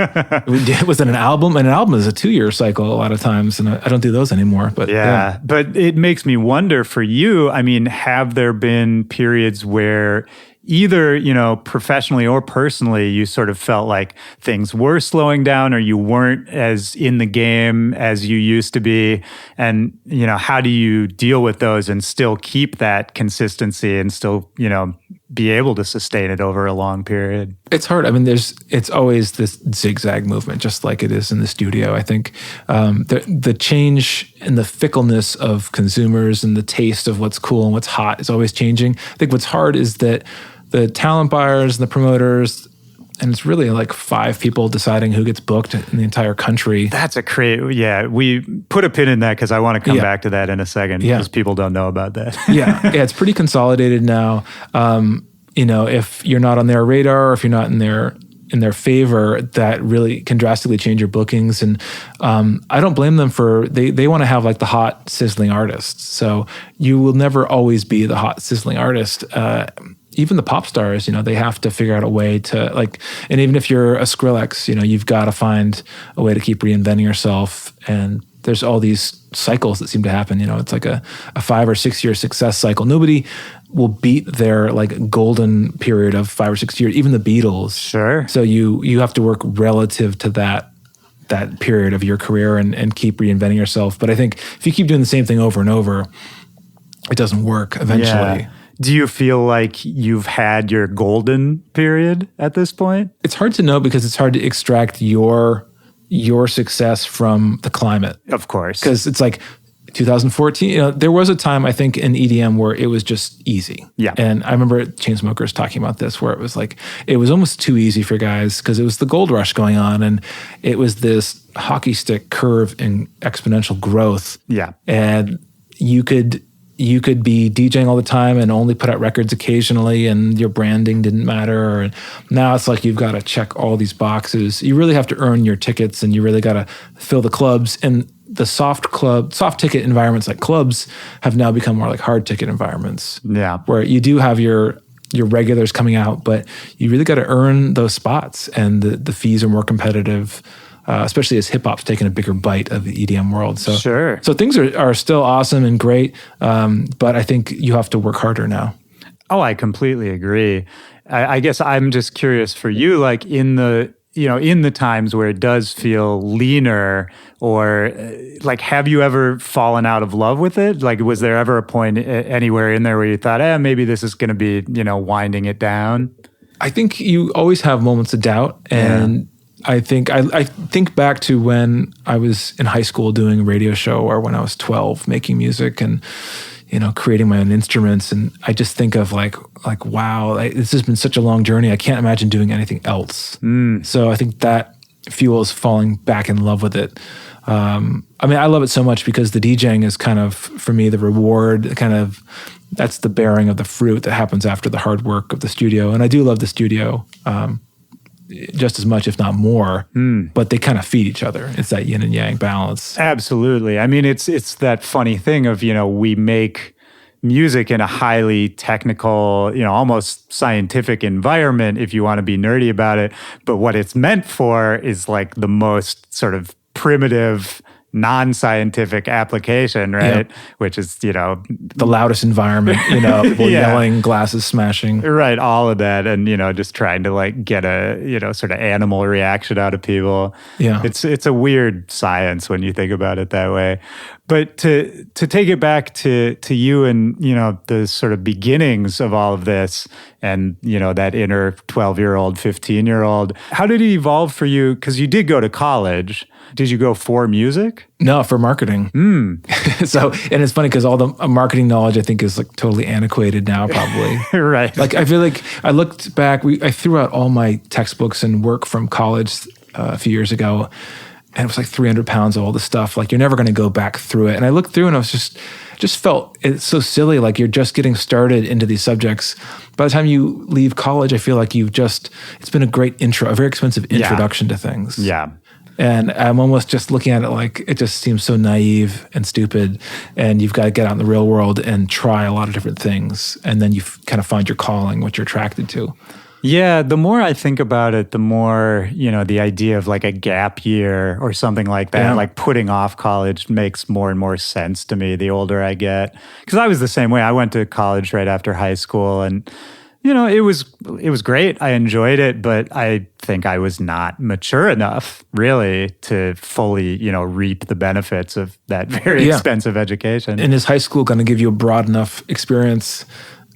Was it an album? And an album is a 2-year cycle a lot of times, and I don't do those anymore. But yeah, but it makes me wonder for you. I mean, have there been periods where either, you know, professionally or personally, you sort of felt like things were slowing down or you weren't as in the game as you used to be? And, you know, how do you deal with those and still keep that consistency and still, you know, be able to sustain it over a long period? It's hard. I mean, it's always this zigzag movement, just like it is in the studio. I think the change and the fickleness of consumers and the taste of what's cool and what's hot is always changing. I think what's hard is that the talent buyers and the promoters, and it's really like 5 people deciding who gets booked in the entire country. That's we put a pin in that because I want to come back to that in a second, because people don't know about that. It's pretty consolidated now. You know, if you're not on their radar, or if you're not in their favor, that really can drastically change your bookings. And I don't blame them for, they want to have like the hot, sizzling artists. So you will never always be the hot, sizzling artist. Even the pop stars, you know, they have to figure out a way to like, and even if you're a Skrillex, you know, you've got to find a way to keep reinventing yourself. And there's all these cycles that seem to happen. You know, it's like a 5 or 6 year success cycle. Nobody will beat their like golden period of 5 or 6 years, even the Beatles. Sure. So you have to work relative to that period of your career and keep reinventing yourself. But I think if you keep doing the same thing over and over, it doesn't work eventually. Yeah. Do you feel like you've had your golden period at this point? It's hard to know because it's hard to extract your success from the climate. Of course. Because it's like 2014, you know, there was a time I think in EDM where it was just easy. Yeah. And I remember Chainsmokers talking about this, where it was like, it was almost too easy for guys because it was the gold rush going on and it was this hockey stick curve in exponential growth. Yeah. And you could be DJing all the time and only put out records occasionally and your branding didn't matter. Or now it's like you've got to check all these boxes. You really have to earn your tickets and you really got to fill the clubs. And the soft ticket environments like clubs have now become more like hard ticket environments. Yeah. Where you do have your regulars coming out, but you really got to earn those spots and the fees are more competitive. especially as hip hop's taken a bigger bite of the EDM world. So, Sure. So things are still awesome and great, but I think you have to work harder now. Oh, I completely agree. I guess I'm just curious for you, like in the times where it does feel leaner, or like, have you ever fallen out of love with it? Like, was there ever a point anywhere in there where you thought, maybe this is going to be, winding it down? I think you always have moments of doubt, and I think back to when I was in high school doing a radio show, or when I was 12 making music and creating my own instruments, and I just think of like wow, this has been such a long journey. I can't imagine doing anything else. So I think that fuels falling back in love with it. I mean, I love it so much because the DJing is kind of, for me, the reward, that's the bearing of the fruit that happens after the hard work of the studio. And I do love the studio just as much, if not more, but they kind of feed each other. It's that yin and yang balance. Absolutely. I mean, it's that funny thing of, we make music in a highly technical, almost scientific environment, if you want to be nerdy about it. But what it's meant for is like the most sort of primitive, non-scientific application, right? Yeah. Which is, the loudest environment, people yelling, glasses smashing. Right, all of that. And, just trying to like get a, sort of animal reaction out of people. Yeah. It's a weird science when you think about it that way. But to take it back to you and, the sort of beginnings of all of this and, that inner 12-year-old, 15-year-old, how did it evolve for you? Because you did go to college. Did you go for music? No, for marketing. So, and it's funny because all the marketing knowledge I think is like totally antiquated now, probably. Right. Like I feel like I looked back, I threw out all my textbooks and work from college a few years ago, and it was like 300 pounds of all this stuff. Like you're never going to go back through it. And I looked through and I was just felt it's so silly. Like you're just getting started into these subjects. By the time you leave college, I feel like it's been a great intro, a very expensive introduction to things. Yeah. And I'm almost just looking at it like it just seems so naive and stupid. And you've got to get out in the real world and try a lot of different things. And then you kind of find your calling, what you're attracted to. Yeah, the more I think about it, the more, the idea of like a gap year or something like that, like putting off college makes more and more sense to me the older I get. Because I was the same way. I went to college right after high school and it was great. I enjoyed it, but I think I was not mature enough really to fully, reap the benefits of that very expensive education. And is high school going to give you a broad enough experience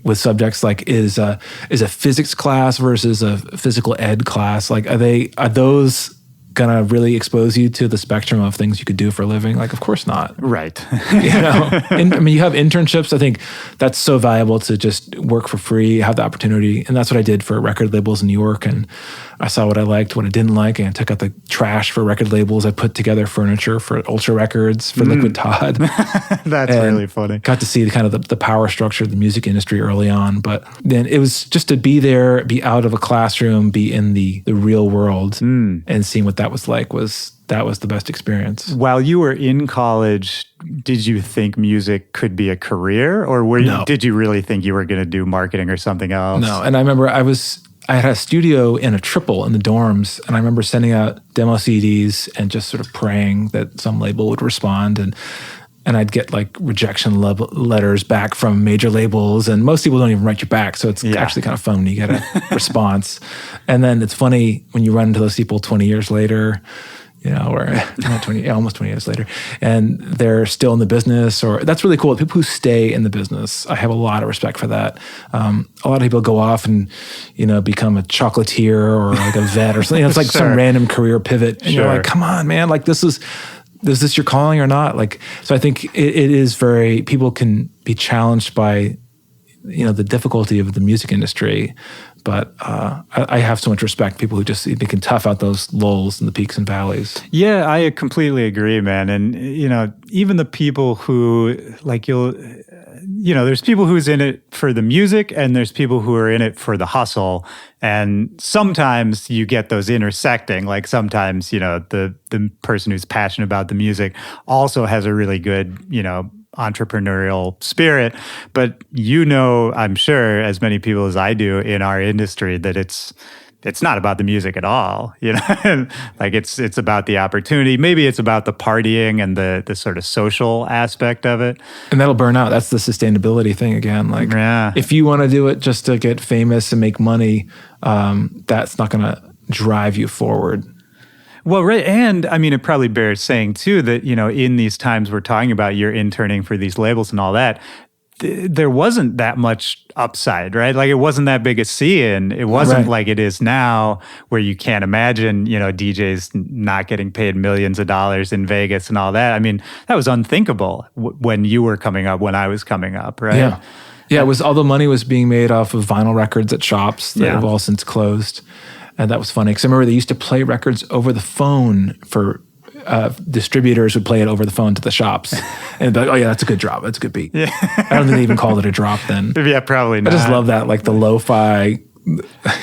with subjects like is a physics class versus a physical ed class? Like are those going to really expose you to the spectrum of things you could do for a living? Like, of course not. Right. And, I mean, you have internships. I think that's so valuable to just work for free, have the opportunity. And that's what I did for record labels in New York. And I saw what I liked, what I didn't like, and I took out the trash for record labels. I put together furniture for Ultra Records, for Liquid Todd. That's really funny. Got to see the kind of the power structure of the music industry early on. But then it was just to be there, be out of a classroom, be in the real world and seeing what that was like that was the best experience. While you were in college, did you think music could be a career, or did you really think you were going to do marketing or something else? No, and I remember I had a studio in a triple in the dorms, and I remember sending out demo CDs and just sort of praying that some label would respond, and I'd get like rejection letters back from major labels, and most people don't even write you back, so it's actually kind of fun when you get a response. And then it's funny when you run into those people 20 years later, or not 20, almost 20 years later, and they're still in the business, or that's really cool. People who stay in the business, I have a lot of respect for that. A lot of people go off and, become a chocolatier or like a vet or something. It's like some random career pivot. And you're like, come on, man, like is this your calling or not? Like, so I think it is people can be challenged by, the difficulty of the music industry. But I have so much respect. People who they can tough out those lulls and the peaks and valleys. Yeah, I completely agree, man. And, even the people who there's people who's in it for the music and there's people who are in it for the hustle. And sometimes you get those intersecting. Like sometimes, the person who's passionate about the music also has a really good, entrepreneurial spirit. But I'm sure, as many people as I do in our industry, that it's it's not about the music at all, you know. Like it's about the opportunity. Maybe it's about the partying and the sort of social aspect of it. And that'll burn out. That's the sustainability thing again. Like if you want to do it just to get famous and make money, that's not going to drive you forward. Well, right. And I mean, it probably bears saying too that, you know, in these times we're talking about you're interning for these labels and all that, there wasn't that much upside, right? Like it wasn't that big a see-in. It wasn't like it is now where you can't imagine, you know, DJs not getting paid millions of dollars in Vegas and all that. I mean, that was unthinkable when you were coming up, when I was coming up, right? Yeah. Yeah, it was, all the money was being made off of vinyl records at shops that have all since closed. And that was funny because I remember they used to play records over the phone for distributors would play it over the phone to the shops. And be like, oh yeah, that's a good drop. That's a good beat. Yeah. I don't think they even called it a drop then. Yeah, probably not. I just love that, like the lo-fi.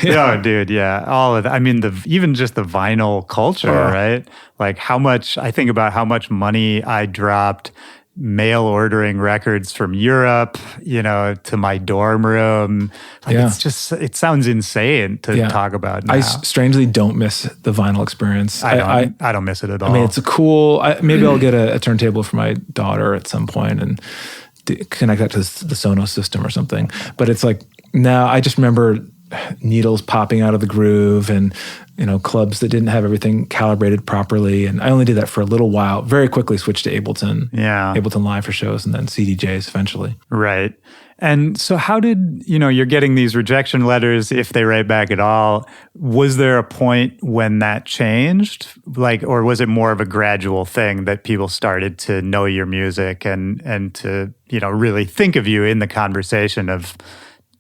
Oh, dude, yeah. All of that. I mean, even just the vinyl culture, right? Like I think about how much money I dropped mail ordering records from Europe, you know, to my dorm room. Like it's just, it sounds insane to talk about now. I strangely don't miss the vinyl experience. I don't miss it at all. I mean, it's a cool, maybe I'll get a turntable for my daughter at some point and connect that to the Sonos system or something. But it's like, now I just remember needles popping out of the groove and, you know, clubs that didn't have everything calibrated properly. And I only did that for a little while, very quickly switched to Ableton. Yeah. Ableton Live for shows and then CDJs eventually. Right. And so how did, you know, you're getting these rejection letters, if they write back at all, was there a point when that changed? Like, or was it more of a gradual thing that people started to know your music and to, you know, really think of you in the conversation of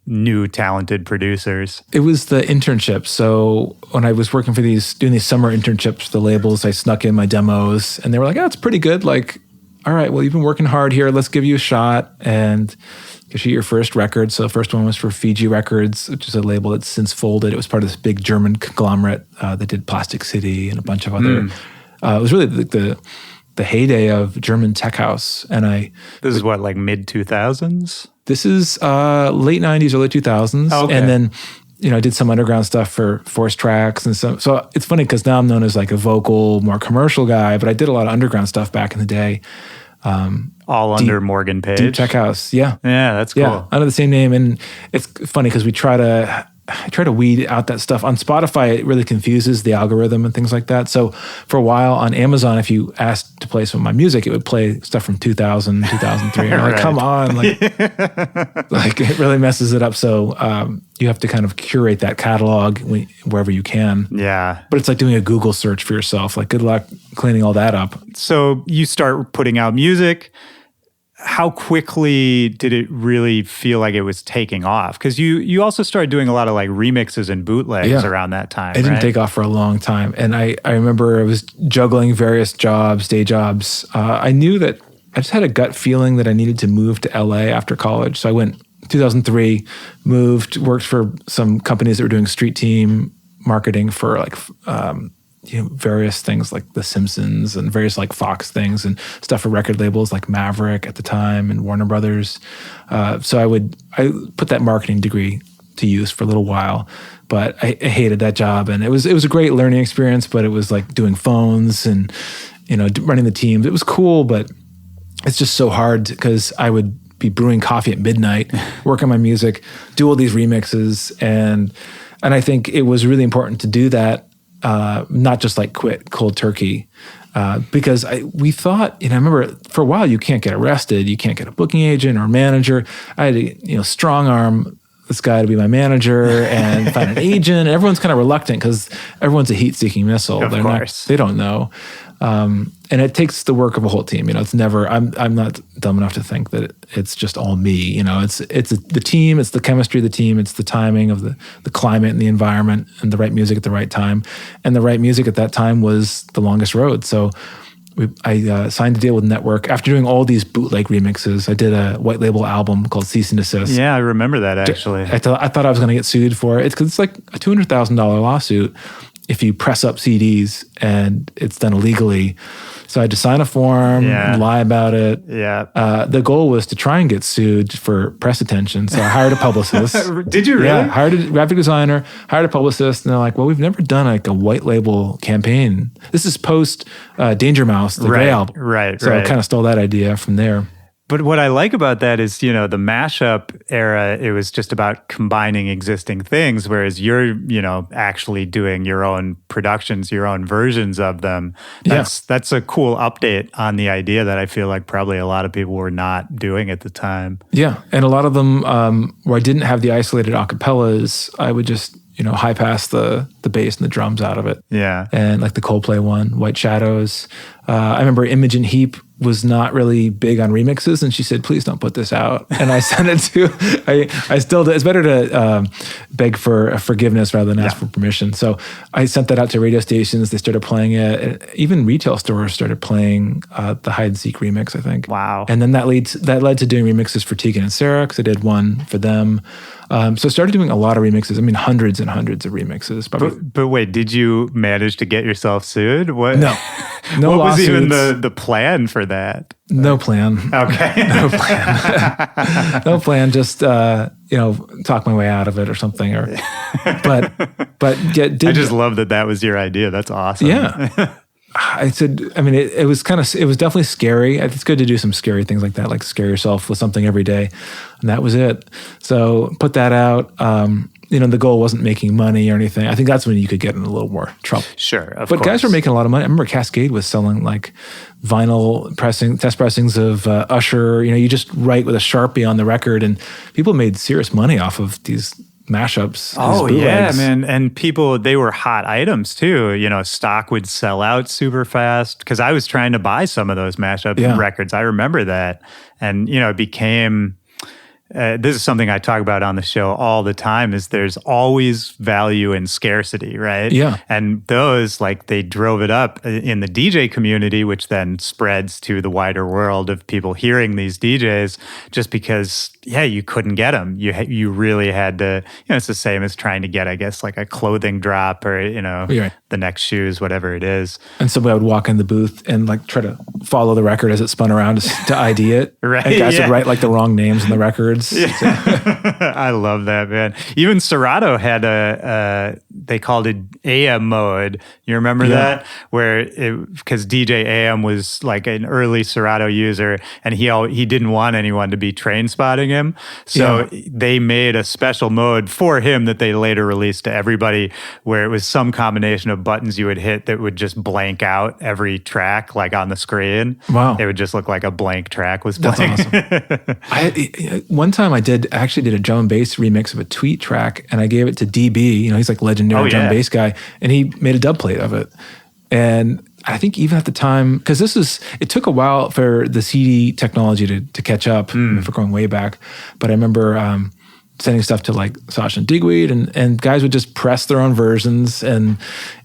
new talented producers? It was the internship. So when I was working for doing these summer internships for the labels, I snuck in my demos and they were like, oh, it's pretty good. Like, all right, well, you've been working hard here. Let's give you a shot and get you your first record. So the first one was for Fiji Records, which is a label that's since folded. It was part of this big German conglomerate that did Plastic City and a bunch of other, it was really the heyday of German tech house. And this is what, like mid 2000s? This is late 90s, early 2000s. Oh, okay. And then, you know, I did some underground stuff for Force Tracks and so it's funny because now I'm known as like a vocal, more commercial guy, but I did a lot of underground stuff back in the day. All under Morgan Page. Deep Tech House, yeah. Yeah, that's cool. Yeah, under the same name. And it's funny because I try to weed out that stuff. On Spotify, it really confuses the algorithm and things like that. So for a while on Amazon, if you asked to play some of my music, it would play stuff from 2000, 2003. And I'm like, come on. Like, like it really messes it up. So you have to kind of curate that catalog wherever you can. Yeah. But it's like doing a Google search for yourself. Like, good luck cleaning all that up. So you start putting out music. How quickly did it really feel like it was taking off? Because you also started doing a lot of like remixes and bootlegs around that time. It didn't take off for a long time. And I remember I was juggling various day jobs. I knew that I just had a gut feeling that I needed to move to LA after college. So I went 2003, moved, worked for some companies that were doing street team marketing for like various things like The Simpsons and various like Fox things and stuff for record labels like Maverick at the time and Warner Brothers. So I put that marketing degree to use for a little while, but I hated that job. And it was a great learning experience, but it was like doing phones and, you know, running the teams. It was cool, but it's just so hard because I would be brewing coffee at midnight, work on my music, do all these remixes. And I think it was really important to do that. Not just like quit cold turkey, because we thought, you know, I remember for a while you can't get arrested, you can't get a booking agent or manager. I had to, you know, strong arm this guy to be my manager and find an agent. Everyone's kind of reluctant because everyone's a heat-seeking missile. Of course. They don't know. And it takes the work of a whole team. You know, it's never, I'm not dumb enough to think that it's just all me. You know, it's the team, it's the chemistry of the team, it's the timing of the climate and the environment and the right music at the right time. And the right music at that time was The Longest Road. So I signed a deal with Network. After doing all these bootleg remixes, I did a white label album called Cease and Desist. Yeah, I remember that actually. I thought I was going to get sued for it. It's like a $200,000 lawsuit if you press up CDs and it's done illegally. So I had to sign a form, lie about it. Yeah. The goal was to try and get sued for press attention. So I hired a publicist. Did you really? Yeah, hired a graphic designer, hired a publicist, and they're like, well, we've never done like a white label campaign. This is post Danger Mouse, the Grey album. Right. So I kind of stole that idea from there. But what I like about that is, the mashup era, it was just about combining existing things, whereas you're, actually doing your own productions, your own versions of them. That's a cool update on the idea that I feel like probably a lot of people were not doing at the time. Yeah, and a lot of them where I didn't have the isolated acapellas, I would just high pass the bass and the drums out of it. Yeah. And like the Coldplay one, White Shadows. I remember Imogen Heap was not really big on remixes, and she said, please don't put this out. And I sent it to, I still do. It's better to beg for forgiveness rather than ask for permission. So I sent that out to radio stations. They started playing it. Even retail stores started playing the Hide and Seek remix, I think. Wow. And then that led to doing remixes for Tegan and Sarah, because I did one for them. So I started doing a lot of remixes. I mean, hundreds and hundreds of remixes. But wait, did you manage to get yourself sued? What? No. No what lawsuits. was even the plan for that? No plan. Okay. No plan. No plan. Just talk my way out of it or something. I just love that was your idea. That's awesome. Yeah. I said, I mean, it was definitely scary. It's good to do some scary things like that, like scare yourself with something every day. And that was it. So put that out. The goal wasn't making money or anything. I think that's when you could get in a little more trouble. Sure, of But course. guys were making a lot of money. I remember Kaskade was selling like vinyl test pressings of Usher. You just write with a Sharpie on the record, and people made serious money off of these mashups. Oh yeah, man. And people, they were hot items too. Stock would sell out super fast because I was trying to buy some of those mashup records. I remember that. And, it became... this is something I talk about on the show all the time, is there's always value in scarcity, right? Yeah. And those, they drove it up in the DJ community, which then spreads to the wider world of people hearing these DJs, just because, you couldn't get them. You really had to, it's the same as trying to get, I guess, like a clothing drop or, the next shoes, whatever it is. And somebody would walk in the booth and try to follow the record as it spun around to ID it. Right. And guys would write the wrong names in the records. Yeah. I love that, man. Even Serato had they called it AM mode. You remember that? Where because DJ AM was like an early Serato user, and he didn't want anyone to be train spotting him. So they made a special mode for him that they later released to everybody, where it was some combination of buttons you would hit that would just blank out every track, like on the screen. Wow. It would just look like a blank track was playing. That's awesome. One time I actually did a drum and bass remix of a Tweet track, and I gave it to DB. He's like legendary drum and bass guy, and he made a dub plate of it. And I think even at the time, because it took a while for the CD technology to catch up, if we're going way back. But I remember sending stuff to like Sasha and Digweed, and guys would just press their own versions, and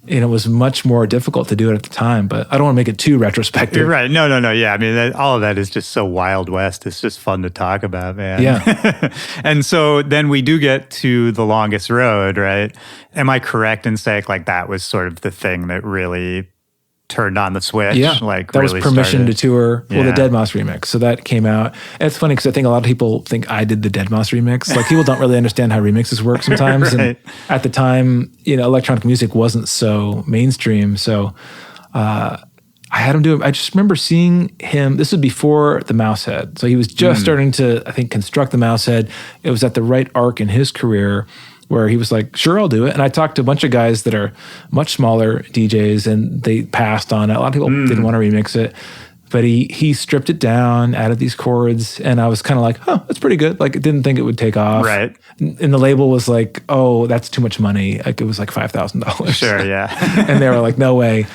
it was much more difficult to do it at the time. But I don't want to make it too retrospective. You're right. No. Yeah, I mean, all of that is just so Wild West. It's just fun to talk about, man. Yeah. And so then we do get to The Longest Road, right? Am I correct in saying that was sort of the thing that really turned on the switch? Yeah, that really was Permission to Tour. Well, the Yeah. Dead Mouse remix. So that came out. And it's funny because I think a lot of people think I did the Dead Mouse remix. People don't really understand how remixes work sometimes. Right. And at the time, electronic music wasn't so mainstream. So I had him do it. I just remember seeing him. This was before the Mouse Head. So he was just starting to, I think, construct the Mouse Head. It was at the right arc in his career, where he was like, sure, I'll do it. And I talked to a bunch of guys that are much smaller DJs, and they passed on it. A lot of people didn't want to remix it. But he stripped it down, added these chords, and I was kind of like, that's pretty good. I didn't think it would take off. Right. And the label was like, oh, that's too much money. It was like $5,000. Sure, yeah. And they were like, no way.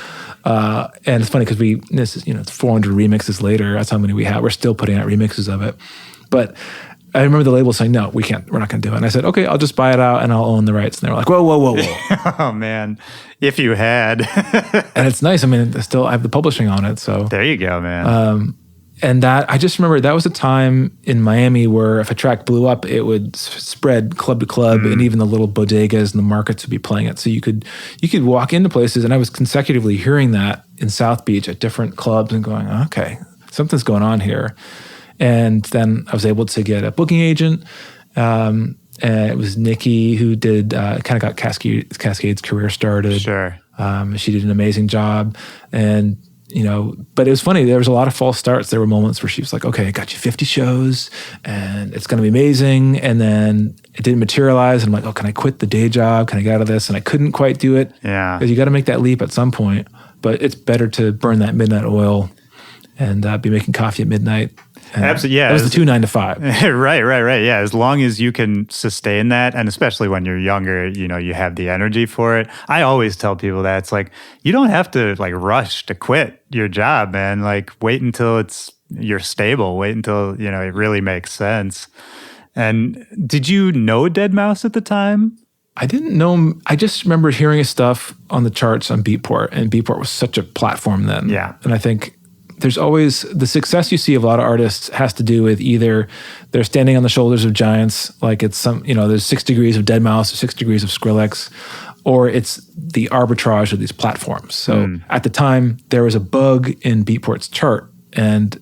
And it's funny because this is, it's 400 remixes later. That's how many we have. We're still putting out remixes of it. But I remember the label saying, no, we're not going to do it. And I said, okay, I'll just buy it out and I'll own the rights. And they were like, whoa. Oh, man. If you had. And it's nice. I mean, I have the publishing on it. So there you go, man. And that, I just remember that was a time in Miami where if a track blew up, it would spread club to club, and even the little bodegas and the markets would be playing it. So you could walk into places, and I was consecutively hearing that in South Beach at different clubs and going, okay, something's going on here. And then I was able to get a booking agent. And it was Nikki who did kind of got Kaskade's career started. Sure. She did an amazing job. And but it was funny. There was a lot of false starts. There were moments where she was like, okay, I got you 50 shows and it's going to be amazing. And then it didn't materialize. And I'm like, oh, can I quit the day job? Can I get out of this? And I couldn't quite do it. Yeah. Because you got to make that leap at some point. But it's better to burn that midnight oil and be making coffee at midnight. Absolutely, yeah. That was the 2 9 to 5. Right. Yeah, as long as you can sustain that, and especially when you're younger, you have the energy for it. I always tell people that it's like you don't have to like rush to quit your job, man. Like wait until you're stable. Wait until it really makes sense. And did you know deadmau5 at the time? I didn't know him. I just remember hearing his stuff on the charts on Beatport, and Beatport was such a platform then. Yeah, and I think there's always the success you see of a lot of artists has to do with either they're standing on the shoulders of giants, like it's there's 6 degrees of deadmau5 or 6 degrees of Skrillex, or it's the arbitrage of these platforms. So at the time, there was a bug in Beatport's chart. And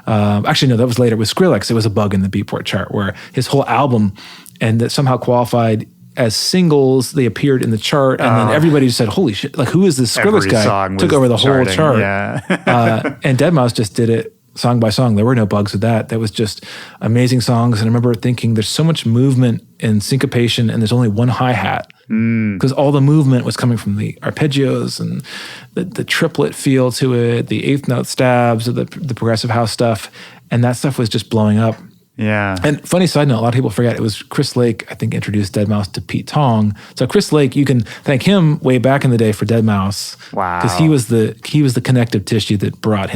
actually, no, that was later. With Skrillex, it was a bug in the Beatport chart where his whole album and that somehow qualified as singles. They appeared in the chart, and then everybody just said, holy shit, like who is this Skrillex guy? Took over the whole chart. Yeah. And deadmau5 just did it song by song. There were no bugs with that. That was just amazing songs. And I remember thinking there's so much movement and syncopation, and there's only one hi-hat. Because all the movement was coming from the arpeggios and the triplet feel to it, the eighth note stabs, the progressive house stuff. And that stuff was just blowing up. Yeah. And funny side note, a lot of people forget, it was Chris Lake, I think, introduced deadmau5 to Pete Tong. So Chris Lake, you can thank him way back in the day for deadmau5. Wow. Because he was the connective tissue that brought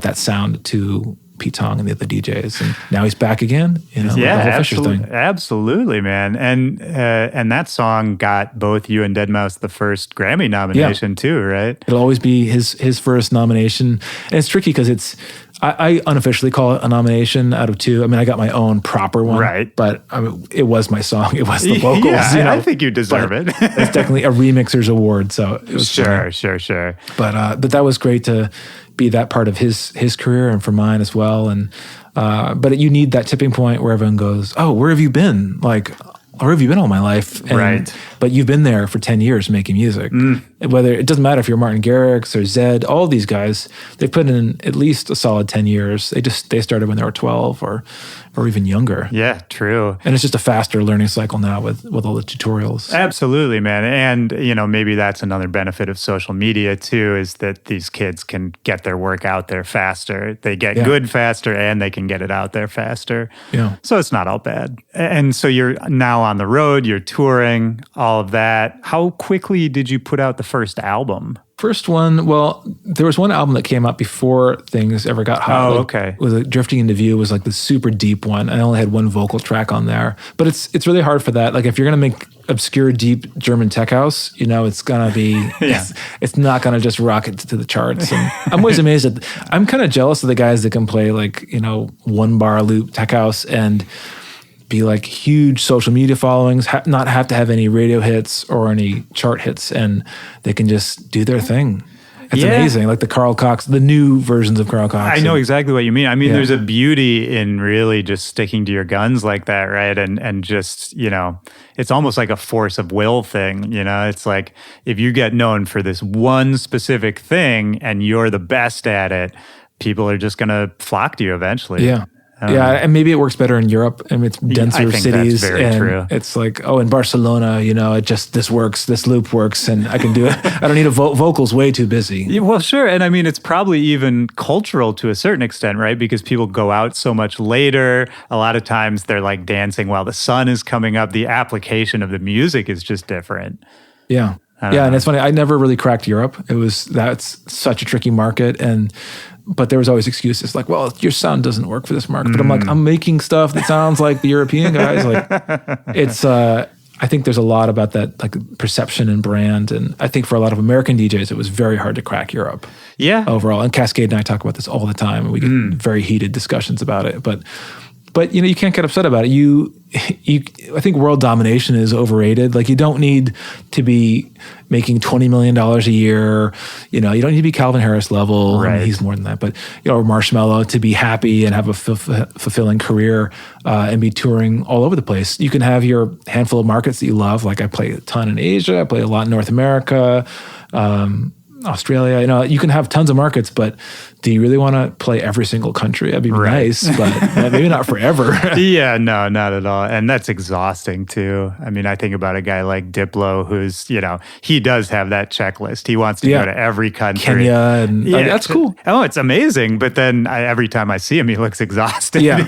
that sound to Pete Tong and the other DJs. And now he's back again. Yeah, the whole Fisher thing. Absolutely, man. And that song got both you and deadmau5 the first Grammy nomination too, right? It'll always be his first nomination. And it's tricky because I unofficially call it a nomination out of 2. I mean, I got my own proper one. Right. But I mean, it was my song. It was the vocals. Yeah, I think you deserve it. It's definitely a remixer's award. So it was Sure. But that was great to be that part of his career and for mine as well. And but you need that tipping point where everyone goes, oh, where have you been? Like, where have you been all my life? And, right. But you've been there for 10 years making music. Whether it doesn't matter if you're Martin Garrix or Zed, all these guys, they've put in at least a solid 10 years. They started when they were 12 or even younger. Yeah, true. And it's just a faster learning cycle now with all the tutorials. Absolutely, man. And, maybe that's another benefit of social media too, is that these kids can get their work out there faster. They get good faster and they can get it out there faster. Yeah. So it's not all bad. And so you're now on the road, you're touring, all of that. How quickly did you put out the first album? First one, well, there was one album that came out before things ever got hot. Oh, okay. Was Drifting Into View was like the super deep one. I only had one vocal track on there, but it's really hard for that. Like if you're gonna make obscure, deep German tech house, it's gonna be it's not gonna just rocket to the charts. And I'm always amazed I'm kind of jealous of the guys that can play like 1 bar loop tech house and be like huge social media followings, not have to have any radio hits or any chart hits, and they can just do their thing. It's amazing. Like the Carl Cox, the new versions of Carl Cox. I know exactly what you mean. I mean, there's a beauty in really just sticking to your guns like that, right? And just, it's almost like a force of will thing, It's like if you get known for this one specific thing and you're the best at it, people are just going to flock to you eventually. Yeah. And maybe it works better in Europe and it's denser cities. That's very true. It's like, in Barcelona, this works, this loop works, and I can do it. I don't need vocals way too busy. Yeah, well, sure. And I mean, it's probably even cultural to a certain extent, right? Because people go out so much later. A lot of times they're like dancing while the sun is coming up. The application of the music is just different. Yeah. And it's funny. I never really cracked Europe. That's such a tricky market. But there was always excuses like, well, your sound doesn't work for this market. But I'm like, I'm making stuff that sounds like the European guys. Like it's, I think there's a lot about that, like perception and brand. And I think for a lot of American DJs, it was very hard to crack Europe. Yeah. Overall. And Kaskade and I talk about this all the time, and we get very heated discussions about it. But you can't get upset about it. I think world domination is overrated. Like, you don't need to be making $20 million a year. You don't need to be Calvin Harris level. Right. I mean, he's more than that, but or Marshmello to be happy and have a fulfilling career and be touring all over the place. You can have your handful of markets that you love. Like, I play a ton in Asia. I play a lot in North America, Australia. You can have tons of markets, but do you really want to play every single country? That'd be nice, but maybe not forever. Yeah, no, not at all. And that's exhausting too. I mean, I think about a guy like Diplo, who's, he does have that checklist. He wants to go to every country. Kenya, and that's cool. Oh, it's amazing. But then every time I see him, he looks exhausted. Yeah.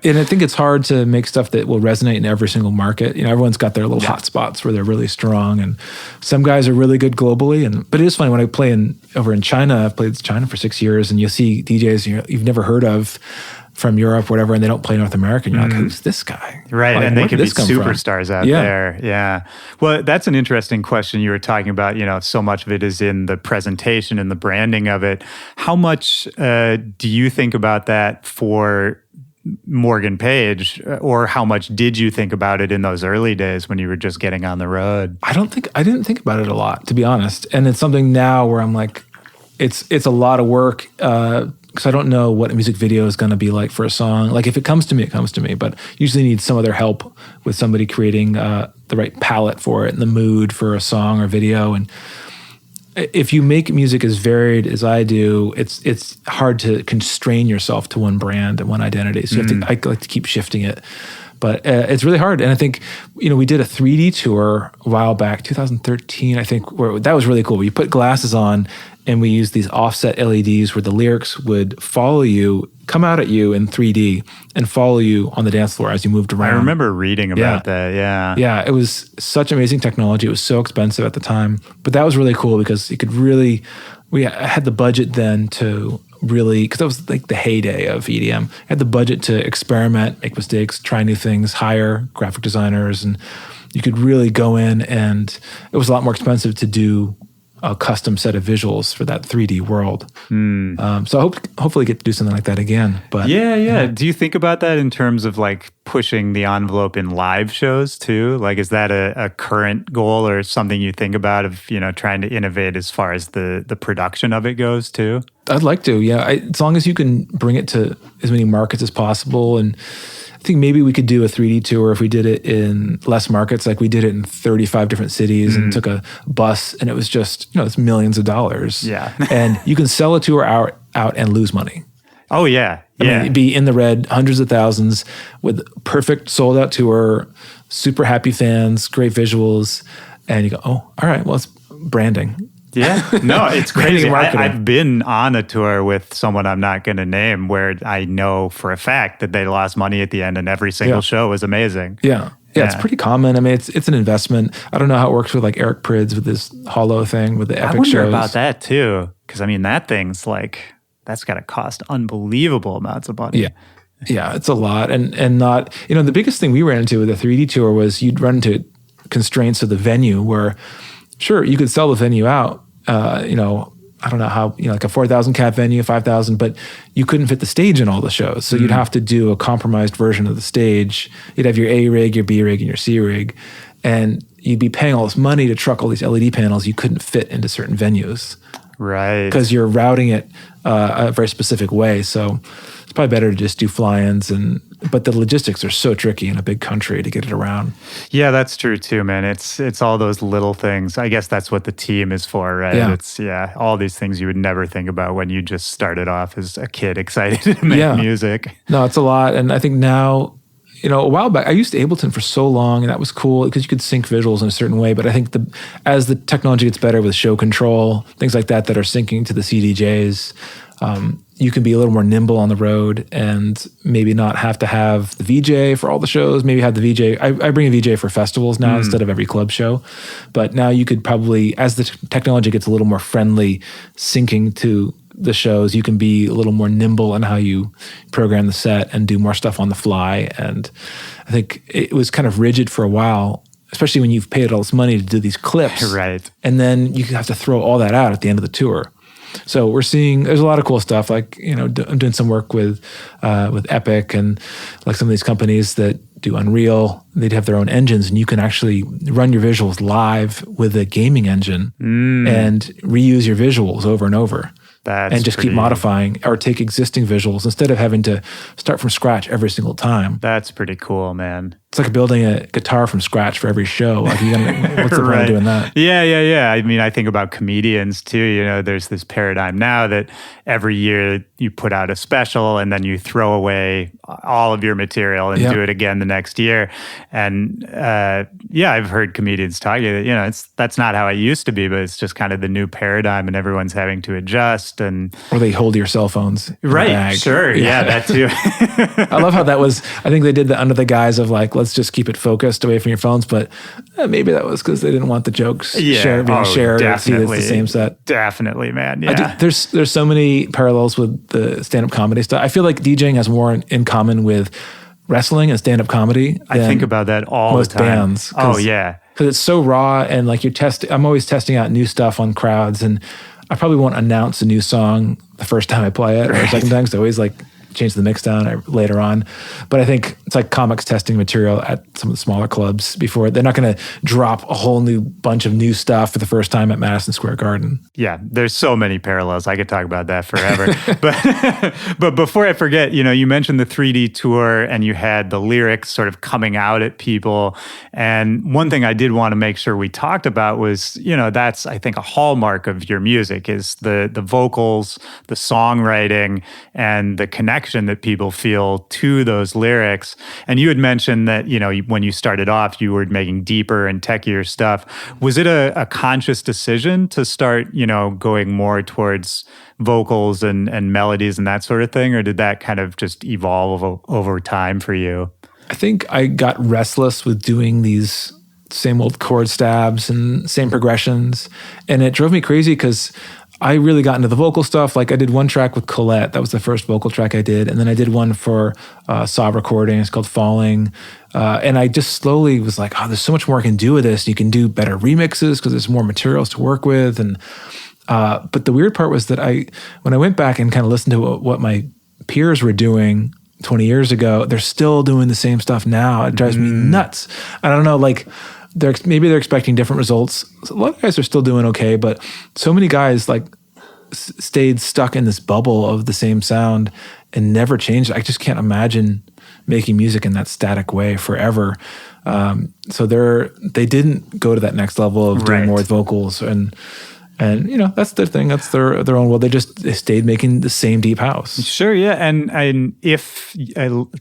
And I think it's hard to make stuff that will resonate in every single market. Everyone's got their little hot spots where they're really strong. And some guys are really good globally. But it is funny when I play over in China. I've played China for 6 years, and you'll see DJs you've never heard of from Europe, whatever, and they don't play North America. And you're like, who's this guy? Right, like, and they can be from? superstars out there. Yeah. Well, that's an interesting question you were talking about. So much of it is in the presentation and the branding of it. How much do you think about that for Morgan Page, or how much did you think about it in those early days when you were just getting on the road? I didn't think about it a lot, to be honest. And it's something now where I'm like, it's a lot of work because I don't know what a music video is going to be like for a song. Like, if it comes to me, it comes to me. But usually need some other help with somebody creating the right palette for it and the mood for a song or video. And if you make music as varied as I do, it's hard to constrain yourself to one brand and one identity. So I like to keep shifting it. But it's really hard. And I think, we did a 3D tour a while back, 2013, I think, where that was really cool. You put glasses on and we used these offset LEDs where the lyrics would follow you, come out at you in 3D and follow you on the dance floor as you moved around. I remember reading about that, yeah. Yeah, it was such amazing technology. It was so expensive at the time. But that was really cool because we had the budget then to really, because that was like the heyday of EDM. I had the budget to experiment, make mistakes, try new things, hire graphic designers, and you could really go in, and it was a lot more expensive to do a custom set of visuals for that 3D world. So I hopefully get to do something like that again. But yeah. Do you think about that in terms of like pushing the envelope in live shows too? Like, is that a current goal or something you think about of, trying to innovate as far as the production of it goes too? I'd like to, yeah. As long as you can bring it to as many markets as possible. And I think maybe we could do a 3D tour if we did it in less markets. Like, we did it in 35 different cities and took a bus, and it was just, it's millions of dollars. Yeah. And you can sell a tour out and lose money. Oh, yeah. I mean, be in the red, hundreds of thousands with perfect sold out tour, super happy fans, great visuals. And you go, oh, all right, well, it's branding. Yeah, no, it's crazy. Marketing. I've been on a tour with someone I'm not going to name where I know for a fact that they lost money at the end, and every single show was amazing. Yeah, it's pretty common. I mean, it's an investment. I don't know how it works with like Eric Prydz with this Hollow thing with the epic shows. I wonder about that too, because I mean, that thing's like, that's got to cost unbelievable amounts of money. Yeah, it's a lot, and not, the biggest thing we ran into with the 3D tour was you'd run into constraints of the venue where, sure, you could sell the venue out. I don't know how, like a 4,000 cap venue, 5,000, but you couldn't fit the stage in all the shows. So you'd have to do a compromised version of the stage. You'd have your A rig, your B rig, and your C rig. And you'd be paying all this money to truck all these LED panels you couldn't fit into certain venues. Right. Because you're routing it a very specific way. So it's probably better to just do fly-ins, but the logistics are so tricky in a big country to get it around. Yeah, that's true too, man. It's all those little things. I guess that's what the team is for, right? Yeah. It's all these things you would never think about when you just started off as a kid excited to make music. No, it's a lot. And I think now, a while back, I used Ableton for so long, and that was cool because you could sync visuals in a certain way. But I think as the technology gets better with show control, things like that are syncing to the CDJs, you can be a little more nimble on the road and maybe not have to have the VJ for all the shows. Maybe have the VJ. I bring a VJ for festivals now instead of every club show. But now you could probably, as the technology gets a little more friendly, syncing to the shows, you can be a little more nimble in how you program the set and do more stuff on the fly. And I think it was kind of rigid for a while, especially when you've paid all this money to do these clips. Right. And then you have to throw all that out at the end of the tour. So we're seeing, there's a lot of cool stuff. Like, I'm doing some work with Epic and like some of these companies that do Unreal. They'd have their own engines, and you can actually run your visuals live with a gaming engine and reuse your visuals over and over. And just keep modifying or take existing visuals instead of having to start from scratch every single time. That's pretty cool, man. It's like building a guitar from scratch for every show. Like, what's the point of doing that? Yeah. I mean, I think about comedians too. There's this paradigm now that every year you put out a special and then you throw away all of your material and do it again the next year. And I've heard comedians talk that, that's not how it used to be, but it's just kind of the new paradigm and everyone's having to adjust. Or they hold your cell phones. Right. Bag. Sure. Yeah, that too. I love how that was, I think they did that under the guise of like, let's just keep it focused away from your phones. But maybe that was because they didn't want the jokes being shared or see that it's the same set. Definitely, man. Yeah. There's so many parallels with the stand-up comedy stuff. I feel like DJing has more in common with wrestling and stand-up comedy. I think about that all the time. Most bands. Oh, yeah. Because it's so raw and like I'm always testing out new stuff on crowds, and I probably won't announce a new song the first time I play it or the second time, because I always like change the mix down later on. But I think it's like comics testing material at some of the smaller clubs before. They're not going to drop a whole new bunch of new stuff for the first time at Madison Square Garden. Yeah, there's so many parallels. I could talk about that forever. but before I forget, you mentioned the 3D tour and you had the lyrics sort of coming out at people. And one thing I did want to make sure we talked about was, that's, I think, a hallmark of your music is the vocals, the songwriting, and the connection that people feel to those lyrics. And you had mentioned that, when you started off, you were making deeper and techier stuff. Was it a conscious decision to start, going more towards vocals and melodies and that sort of thing? Or did that kind of just evolve over time for you? I think I got restless with doing these same old chord stabs and same progressions. And it drove me crazy because I really got into the vocal stuff. Like I did one track with Colette. That was the first vocal track I did. And then I did one for Saw Recording. It's called Falling. And I just slowly was like, there's so much more I can do with this. You can do better remixes because there's more materials to work with. And but the weird part was that when I went back and kind of listened to what my peers were doing 20 years ago, they're still doing the same stuff now. It drives me nuts. I don't know, like maybe they're expecting different results. A lot of guys are still doing okay, but so many guys like stayed stuck in this bubble of the same sound and never changed. I just can't imagine making music in that static way forever. So they didn't go to that next level of doing more with vocals and that's their thing. That's their own world. They stayed making the same deep house. Sure, yeah. And if,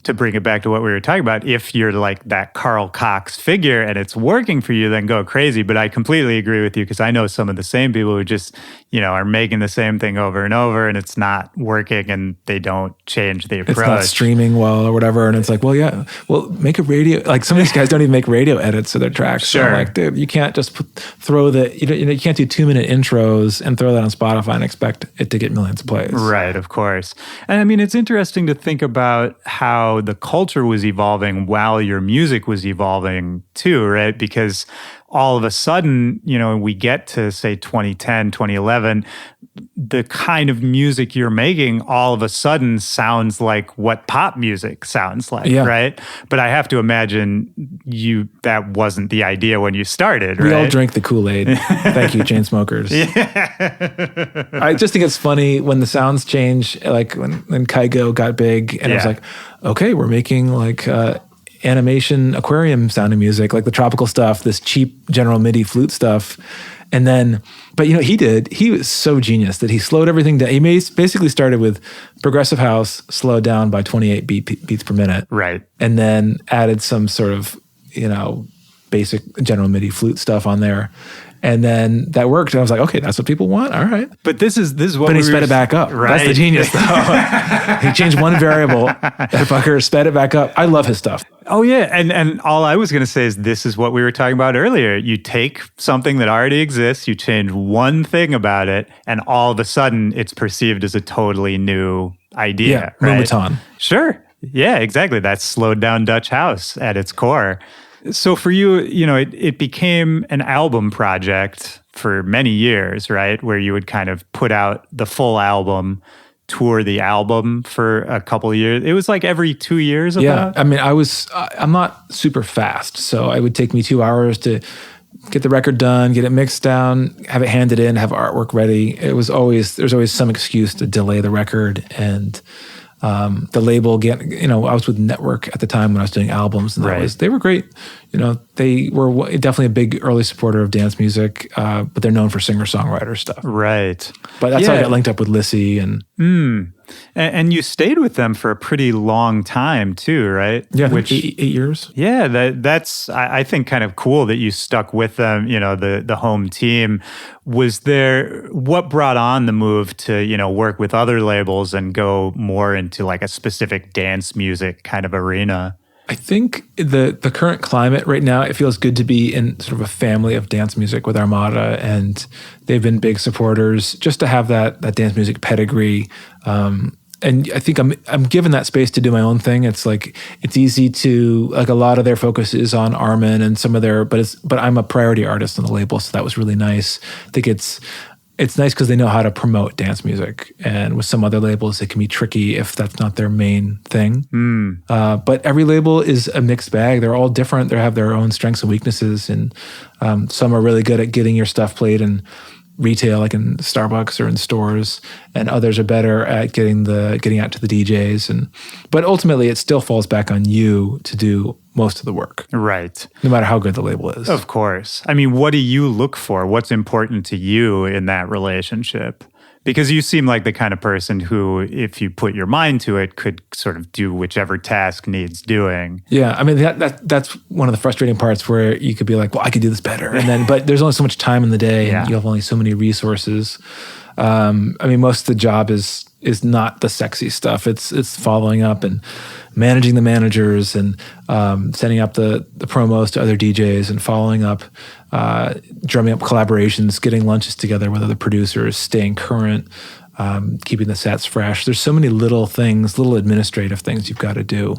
to bring it back to what we were talking about, if you're like that Carl Cox figure and it's working for you, then go crazy. But I completely agree with you because I know some of the same people who just, are making the same thing over and over and it's not working and they don't change the approach. It's not streaming well or whatever. And it's like, make a radio. Like some of these guys don't even make radio edits to their tracks. Sure. So like, dude, you can't just throw you can't do 2-minute intros and throw that on Spotify and expect it to get millions of plays. Right, of course. And I mean, it's interesting to think about how the culture was evolving while your music was evolving too, right? Because all of a sudden, we get to say 2010, 2011, the kind of music you're making all of a sudden sounds like what pop music sounds like, right? But I have to imagine that wasn't the idea when you started, right? We all drank the Kool-Aid. Thank you, chain smokers. I just think it's funny when the sounds change, like when Kygo got big and it was like, okay, we're making like animation aquarium sounding music, like the tropical stuff, this cheap General MIDI flute stuff. And then, but he was so genius that he slowed everything down. He basically started with progressive house slowed down by 28 beats per minute. Right. And then added some sort of, basic General MIDI flute stuff on there. And then that worked. And I was like, okay, that's what people want. All right. But this is what. But he sped it back up. Right. That's the genius, though. He changed one variable. That fucker sped it back up. I love his stuff. Oh yeah, and all I was going to say is this is what we were talking about earlier. You take something that already exists, you change one thing about it, and all of a sudden it's perceived as a totally new idea. Yeah, right? Moombahton. Sure. Yeah, exactly. That's slowed down Dutch house at its core. So for you, it became an album project for many years, right? Where you would kind of put out the full album, tour the album for a couple of years. It was like every 2 years. Yeah. I mean, I'm not super fast. So it would take me 2 hours to get the record done, get it mixed down, have it handed in, have artwork ready. There's always some excuse to delay the record. And the label, I was with Network at the time when I was doing albums, and they were great. They were definitely a big early supporter of dance music, but they're known for singer-songwriter stuff. Right. But that's how I got linked up with Lissy. And you stayed with them for a pretty long time too, right? Yeah, which 8 years. Yeah, that's I think kind of cool that you stuck with them. The home team. What brought on the move to work with other labels and go more into like a specific dance music kind of arena? I think the current climate right now, it feels good to be in sort of a family of dance music with Armada, and they've been big supporters just to have that dance music pedigree. And I think I'm given that space to do my own thing. It's like, it's easy to, like, a lot of their focus is on Armin and some of their, but I'm a priority artist on the label, so that was really nice. I think it's nice because they know how to promote dance music. And with some other labels, it can be tricky if that's not their main thing. But every label is a mixed bag. They're all different. They have their own strengths and weaknesses. And some are really good at getting your stuff played in retail, like in Starbucks or in stores, and others are better at getting out to the DJs. But ultimately, it still falls back on you to do most of the work. Right. No matter how good the label is. Of course. I mean, what do you look for? What's important to you in that relationship? Because you seem like the kind of person who, if you put your mind to it, could sort of do whichever task needs doing. Yeah, I mean, that's one of the frustrating parts where you could be like, well, I could do this better. But there's only so much time in the day, and you have only so many resources. I mean, most of the job is not the sexy stuff. It's following up and managing the managers and setting up the promos to other DJs and following up, drumming up collaborations, getting lunches together with other producers, staying current, keeping the sets fresh. There's so many little things, little administrative things you've got to do.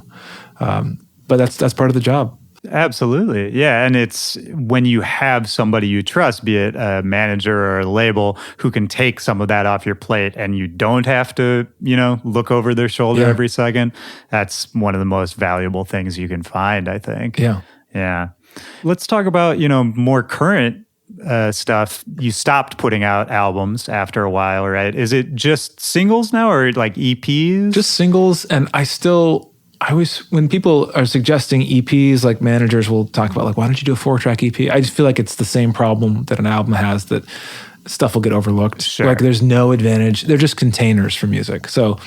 But that's part of the job. Absolutely. Yeah. And it's when you have somebody you trust, be it a manager or a label, who can take some of that off your plate and you don't have to, look over their shoulder every second. That's one of the most valuable things you can find, I think. Yeah. Yeah. Let's talk about, more current stuff. You stopped putting out albums after a while, right? Is it just singles now or like EPs? Just singles. And I always, when people are suggesting EPs, like managers will talk about like, why don't you do a 4-track EP? I just feel like it's the same problem that an album has, that stuff will get overlooked. Sure. Like there's no advantage. They're just containers for music. So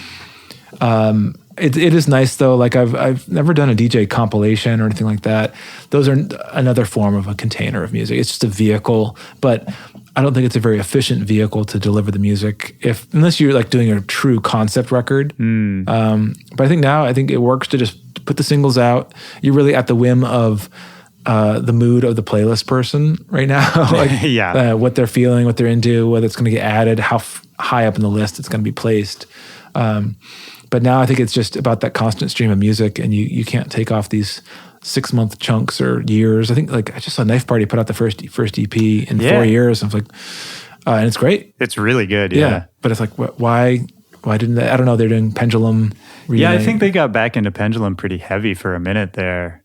it is nice though. Like I've never done a DJ compilation or anything like that. Those are another form of a container of music. It's just a vehicle, but I don't think it's a very efficient vehicle to deliver the music unless you're like doing a true concept record. But I think it works to just put the singles out. You're really at the whim of the mood of the playlist person right now. Like what they're feeling, what they're into, whether it's going to get added, how high up in the list it's going to be placed. But now I think it's just about that constant stream of music, and you can't take off these 6-month chunks or years. I think like I just saw Knife Party put out the first EP in 4 years. I was like, and it's great. It's really good. Yeah. But it's like, why didn't they? I don't know. They're doing Pendulum. Yeah, I think they got back into Pendulum pretty heavy for a minute there.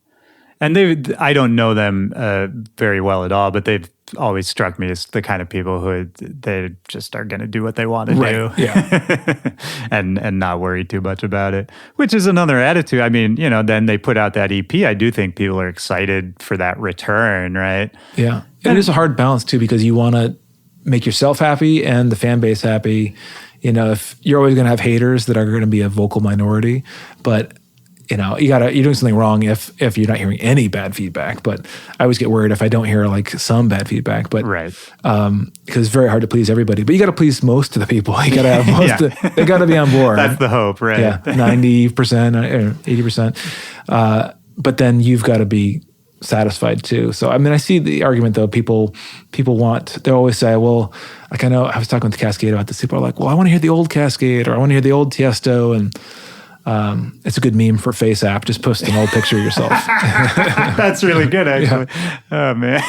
And I don't know them very well at all, but they've always struck me as the kind of people who they just are going to do what they want to do. Yeah. and not worry too much about it, which is another attitude. I mean, then they put out that EP. I do think people are excited for that return, right? Yeah. It is a hard balance too, because you want to make yourself happy and the fan base happy. If you're always going to have haters that are going to be a vocal minority, but you're doing something wrong if you're not hearing any bad feedback. But I always get worried if I don't hear like some bad feedback. But right, because it's very hard to please everybody. But you got to please most of the people. You got to have most. They got to be on board. That's the hope, right? Yeah, 90%, 80%. But then you've got to be satisfied too. So I mean, I see the argument though. People they always say, well, like I know I was talking with Kaskade about this. People are like, well, I want to hear the old Kaskade, or I want to hear the old Tiesto, and It's a good meme for Face app. Just post an old picture of yourself. That's really good, actually. Yeah. Oh, man.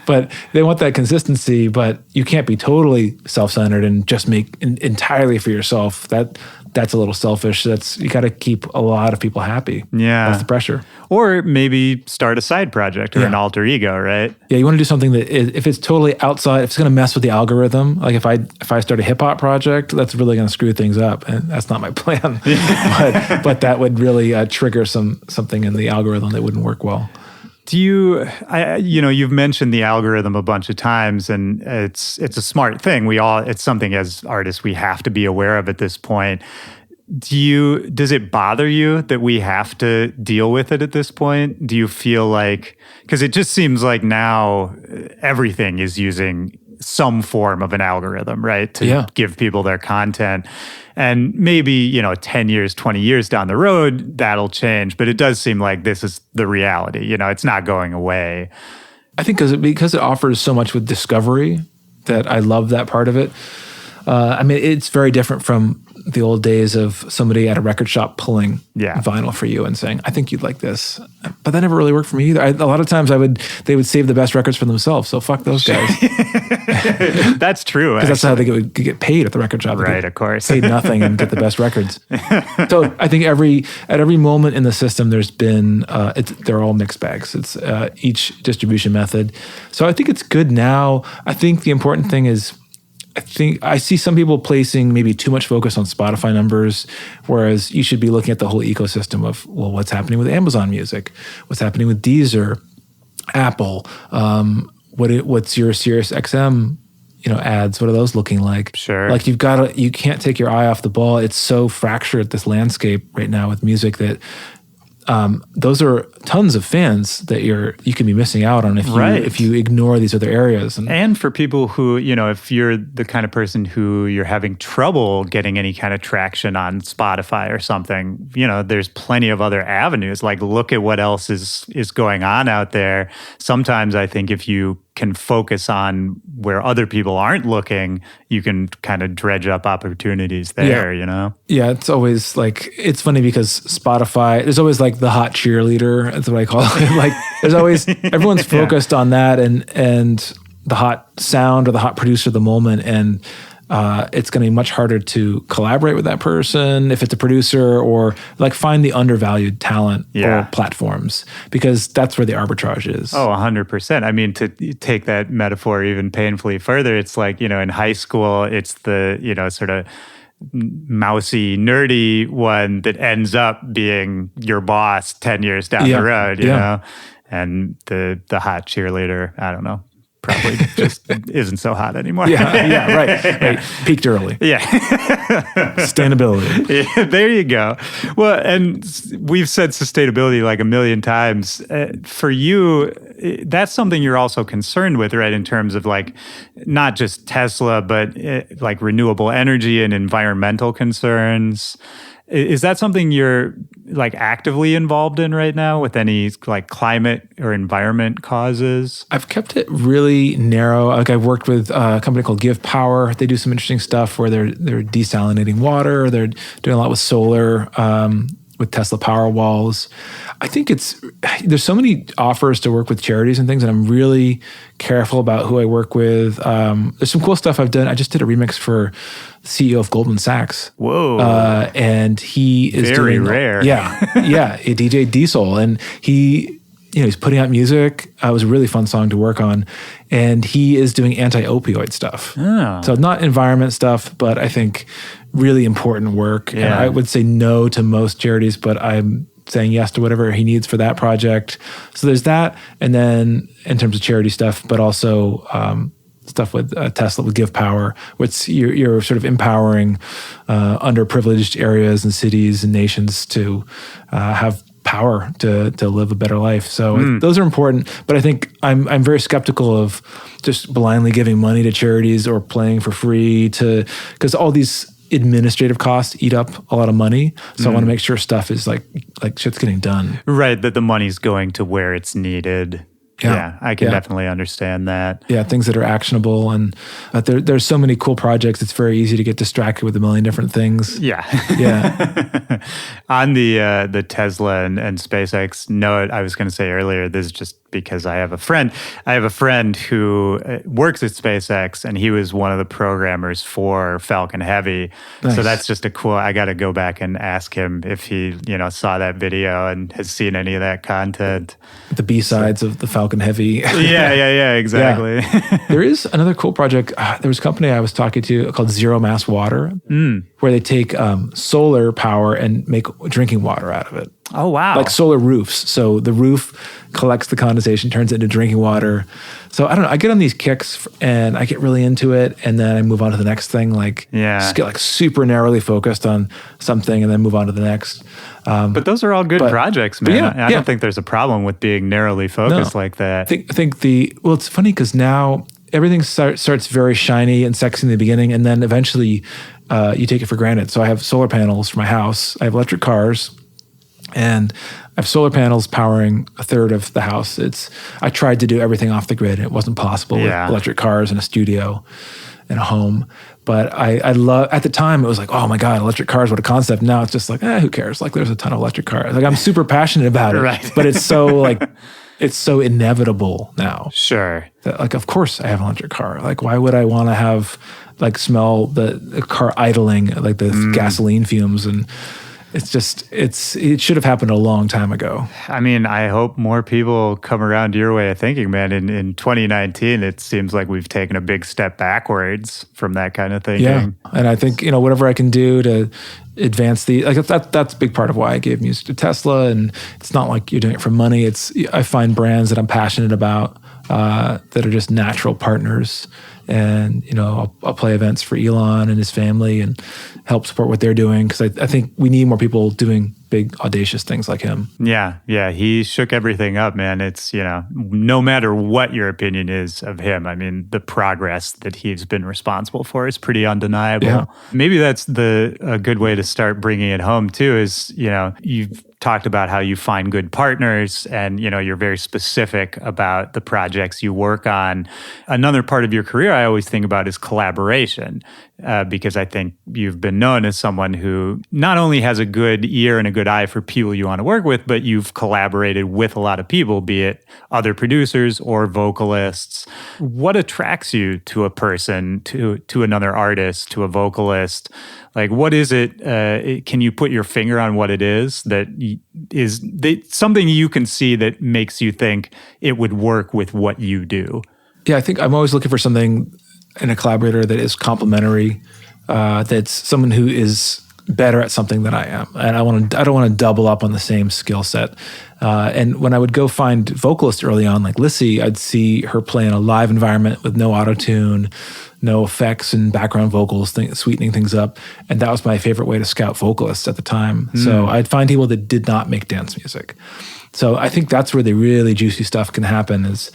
But they want that consistency, but you can't be totally self-centered and just make entirely for yourself. That's a little selfish. You got to keep a lot of people happy. Yeah. That's the pressure. Or maybe start a side project or an alter ego, right? Yeah, you want to do something that if it's totally outside, if it's going to mess with the algorithm, like if I start a hip hop project, that's really going to screw things up, and that's not my plan. but that would really trigger something in the algorithm that wouldn't work well. Do you've mentioned the algorithm a bunch of times, and it's a smart thing. It's something as artists we have to be aware of at this point. Does it bother you that we have to deal with it at this point? Do you feel like, because it just seems like now everything is using some form of an algorithm, right? To give people their content. And maybe, 10 years, 20 years down the road, that'll change. But it does seem like this is the reality. It's not going away. I think because it offers so much with discovery that I love that part of it. It's very different from the old days of somebody at a record shop pulling vinyl for you and saying, I think you'd like this. But that never really worked for me either. A lot of times they would save the best records for themselves. So fuck those guys. That's true. Because that's how they would get paid at the record shop. Right, of course. Paid nothing and get the best records. So I think at every moment in the system, there's been, they're all mixed bags. It's each distribution method. So I think it's good now. I think the important thing is, I see some people placing maybe too much focus on Spotify numbers, whereas you should be looking at the whole ecosystem of, well, what's happening with Amazon Music? What's happening with Deezer, Apple? What's your Sirius XM, ads? What are those looking like? Sure. Like you can't take your eye off the ball. It's so fractured, this landscape right now with music, that those are tons of fans that you can be missing out on if you ignore these other areas. And for people who, if you're the kind of person who you're having trouble getting any kind of traction on Spotify or something, there's plenty of other avenues. Like, look at what else is going on out there. Sometimes I think if you can focus on where other people aren't looking, you can kind of dredge up opportunities there, Yeah, it's always like, it's funny because Spotify, there's always like the hot cheerleader, that's what I call it. Like there's always, everyone's focused on that and the hot sound or the hot producer of the moment. And it's going to be much harder to collaborate with that person if it's a producer, or like find the undervalued talent or platforms, because that's where the arbitrage is. Oh, 100%. I mean, to take that metaphor even painfully further, it's like, in high school, it's the, sort of mousy, nerdy one that ends up being your boss 10 years down the road, you know? And the hot cheerleader, I don't know, probably just isn't so hot anymore. Right. Peaked early. Yeah. Sustainability. Yeah, there you go. Well, and we've said sustainability like a million times. For you, that's something you're also concerned with, right? In terms of like, not just Tesla, but like renewable energy and environmental concerns. Is that something you're like actively involved in right now with any like climate or environment causes? I've kept it really narrow. Like I've worked with a company called Give Power. They do some interesting stuff where they're desalinating water. They're doing a lot with solar, with Tesla Powerwalls. I think there's so many offers to work with charities and things, and I'm really careful about who I work with. There's some cool stuff I've done. I just did a remix for the CEO of Goldman Sachs. Whoa. And he is very rare. A DJ Diesel. And he's putting out music. It was a really fun song to work on. And he is doing anti-opioid stuff. Oh. So not environment stuff, but I think really important work. Yeah. And I would say no to most charities, but I'm saying yes to whatever he needs for that project. So there's that. And then in terms of charity stuff, but also stuff with Tesla, with Give Power, which you're sort of empowering underprivileged areas and cities and nations to have power to live a better life. So those are important. But I think I'm very skeptical of just blindly giving money to charities or playing for free because all these administrative costs eat up a lot of money. So I want to make sure stuff is like shit's getting done. Right, that the money's going to where it's needed. Yeah, I can definitely understand that. Yeah, things that are actionable, and there's so many cool projects. It's very easy to get distracted with a million different things. Yeah. Yeah. On the Tesla and SpaceX note, I was going to say earlier, this is just because I have a friend. I have a friend who works at SpaceX, and he was one of the programmers for Falcon Heavy. Nice. So that's just a cool. I got to go back and ask him if he, saw that video and has seen any of that content. The B-sides of the Falcon Heavy. Yeah, exactly. Yeah. There is another cool project. There was a company I was talking to called Zero Mass Water, where they take solar power and make drinking water out of it. Oh, wow. Like solar roofs. So the roof collects the condensation, turns it into drinking water. So I don't know. I get on these kicks and I get really into it, and then I move on to the next thing. Just get like super narrowly focused on something, and then move on to the next. But those are all good projects, man. I don't think there's a problem with being narrowly focused like that. I think it's funny because now everything starts very shiny and sexy in the beginning, and then eventually you take it for granted. So I have solar panels for my house. I have electric cars. And I have solar panels powering a third of the house. I tried to do everything off the grid. It wasn't possible with electric cars and a studio and a home. But I love, at the time, it was like, oh my God, electric cars, what a concept. Now it's just like, who cares? Like there's a ton of electric cars. Like I'm super passionate about it. Right. But it's so inevitable now. Sure. That, of course I have an electric car. Like why would I want to have, smell the car idling, like the gasoline fumes and... it should have happened a long time ago. I mean, I hope more people come around to your way of thinking, man. In 2019, it seems like we've taken a big step backwards from that kind of thinking. Yeah, and I think, whatever I can do to advance that's a big part of why I gave music to Tesla. And it's not like you're doing it for money. I find brands that I'm passionate about that are just natural partners. And, I'll play events for Elon and his family and help support what they're doing because I think we need more people doing big, audacious things like him. Yeah. He shook everything up, man. It's, no matter what your opinion is of him, I mean, the progress that he's been responsible for is pretty undeniable. Yeah. Maybe that's a good way to start bringing it home, too, is, you've talked about how you find good partners and, you're very specific about the projects you work on. Another part of your career I always think about is collaboration, because I think you've been known as someone who not only has a good ear and a good eye for people you want to work with, but you've collaborated with a lot of people, be it other producers or vocalists. What attracts you to a person, to another artist, to a vocalist? Like, what is it? Can you put your finger on what it is that is something you can see that makes you think it would work with what you do? Yeah, I think I'm always looking for something in a collaborator that is complementary, that's someone who is better at something than I am. And I don't want to double up on the same skill set. And when I would go find vocalists early on, like Lissy, I'd see her play in a live environment with no auto-tune, no effects and background vocals, sweetening things up. And that was my favorite way to scout vocalists at the time. So I'd find people that did not make dance music. So I think that's where the really juicy stuff can happen is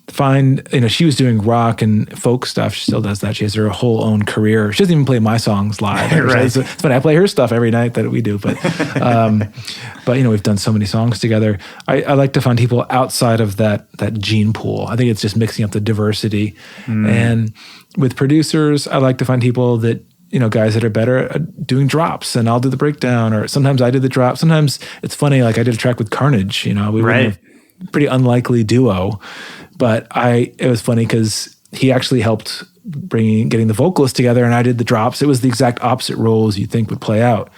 find, she was doing rock and folk stuff. She still does that. She has her whole own career. She doesn't even play my songs live. Right. It's funny. I play her stuff every night that we do. But, we've done so many songs together. I like to find people outside of that gene pool. I think it's just mixing up the diversity. And with producers, I like to find people that, guys that are better at doing drops, and I'll do the breakdown, or sometimes I do the drop. Sometimes it's funny, like I did a track with Carnage, we were a pretty unlikely duo, but it was funny because he actually helped getting the vocalists together, and I did the drops. It was the exact opposite roles you think would play out.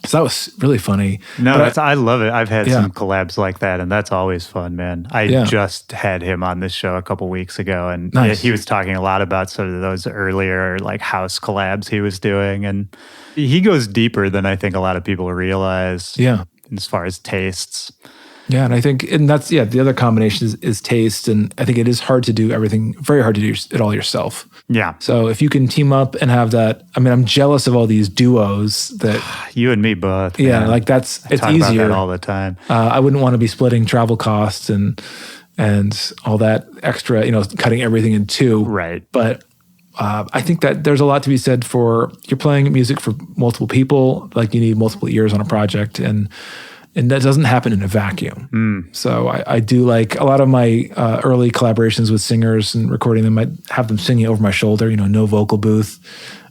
So that was really funny. No, I love it. I've had some collabs like that, and that's always fun, man. I just had him on this show a couple weeks ago, and he was talking a lot about sort of those earlier like house collabs he was doing, and he goes deeper than I think a lot of people realize. Yeah, as far as tastes. Yeah, and I think, and that's, the other combination is taste, and I think it is hard to do everything, very hard to do it all yourself. Yeah. So if you can team up and have that, I'm jealous of all these duos that... You and me both. Yeah, man. like it's talk easier. About that all the time. I wouldn't want to be splitting travel costs and all that extra, cutting everything in two. Right. But I think that there's a lot to be said for, you're playing music for multiple people, like you need multiple ears on a project, and And that doesn't happen in a vacuum. So I do like a lot of my early collaborations with singers and recording them. I have them singing over my shoulder, no vocal booth.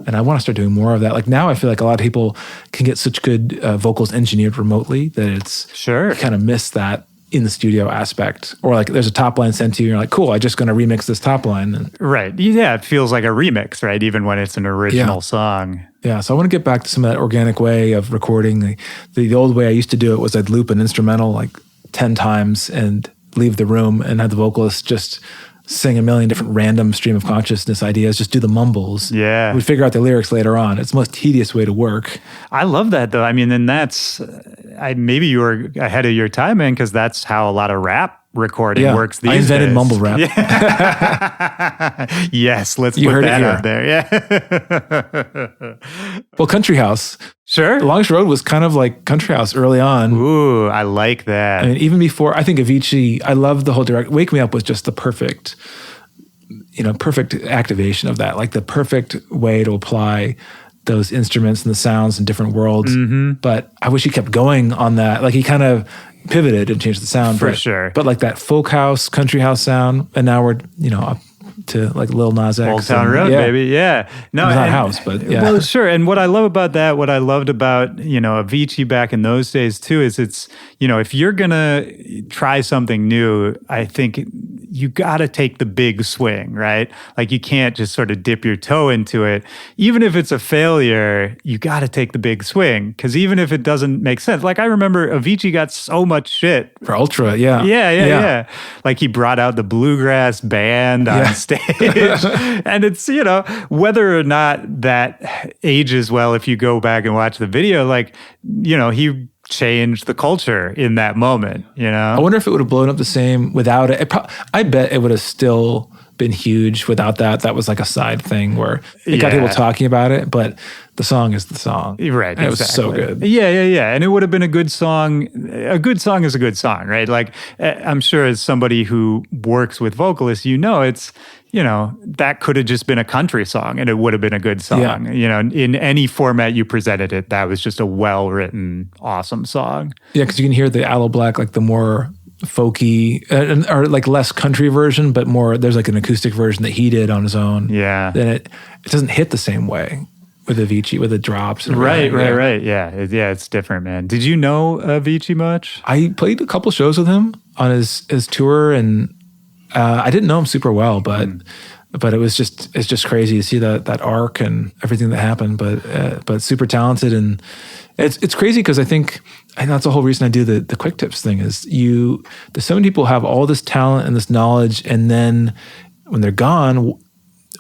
And I want to start doing more of that. Like now I feel like a lot of people can get such good vocals engineered remotely that you kind of miss that in the studio aspect. Or like there's a top line sent to you, and you're like, cool, I'm just going to remix this top line. Right. Yeah, it feels like a remix, right? Even when it's an original song. Yeah, so I want to get back to some of that organic way of recording. The old way I used to do it was I'd loop an instrumental like 10 times and leave the room and have the vocalist just sing a million different random stream of consciousness ideas, just do the mumbles. Yeah. We'd figure out the lyrics later on. It's the most tedious way to work. I love that, though. I mean, and that's, maybe you were ahead of your time, man, because that's how a lot of rap recording works these days. I invented mumble rap. Yeah. Yes, let's put that out there. Yeah. Well, Country House. Sure. Longest Road was kind of like Country House early on. Ooh, I like that. I mean, even before, I think Avicii, I love the whole direct. Wake Me Up was just the perfect, perfect activation of that. Like the perfect way to apply those instruments and the sounds in different worlds. But I wish he kept going on that. Like he kind of pivoted and changed the sound. For sure. But like that folk house, country house sound, and now we're, up to like Lil Nas X. Old Town Road, baby. Yeah. No, it's not house, but yeah. Well, sure. And what I love about that, what I loved about, Avicii back in those days too, is it's, if you're going to try something new, I think you got to take the big swing, right? Like you can't just sort of dip your toe into it. Even if it's a failure, you got to take the big swing. Because even if it doesn't make sense, like I remember Avicii got so much shit. For Ultra, yeah. Yeah. Like he brought out the bluegrass band on stage. And it's, whether or not that ages well, if you go back and watch the video, like, he changed the culture in that moment, I wonder if it would have blown up the same without it. I bet it would have still been huge without that. That was like a side thing where it got people talking about it, but the song is the song. Right. And it was so good. Yeah. And it would have been a good song. A good song is a good song, right? Like I'm sure as somebody who works with vocalists, it's, that could have just been a country song and it would have been a good song. Yeah. In any format you presented it, that was just a well-written, awesome song. Yeah, because you can hear the Aloe Black, like the more folky or like less country version, but more, there's like an acoustic version that he did on his own. Yeah. Then it doesn't hit the same way with Avicii, with the drops. And right. Yeah. It's different, man. Did you know Avicii much? I played a couple shows with him on his tour, and I didn't know him super well, but it's just crazy to see that arc and everything that happened. But super talented, and it's crazy because I think, and that's the whole reason I do the quick tips thing is there's so many people who have all this talent and this knowledge, and then when they're gone,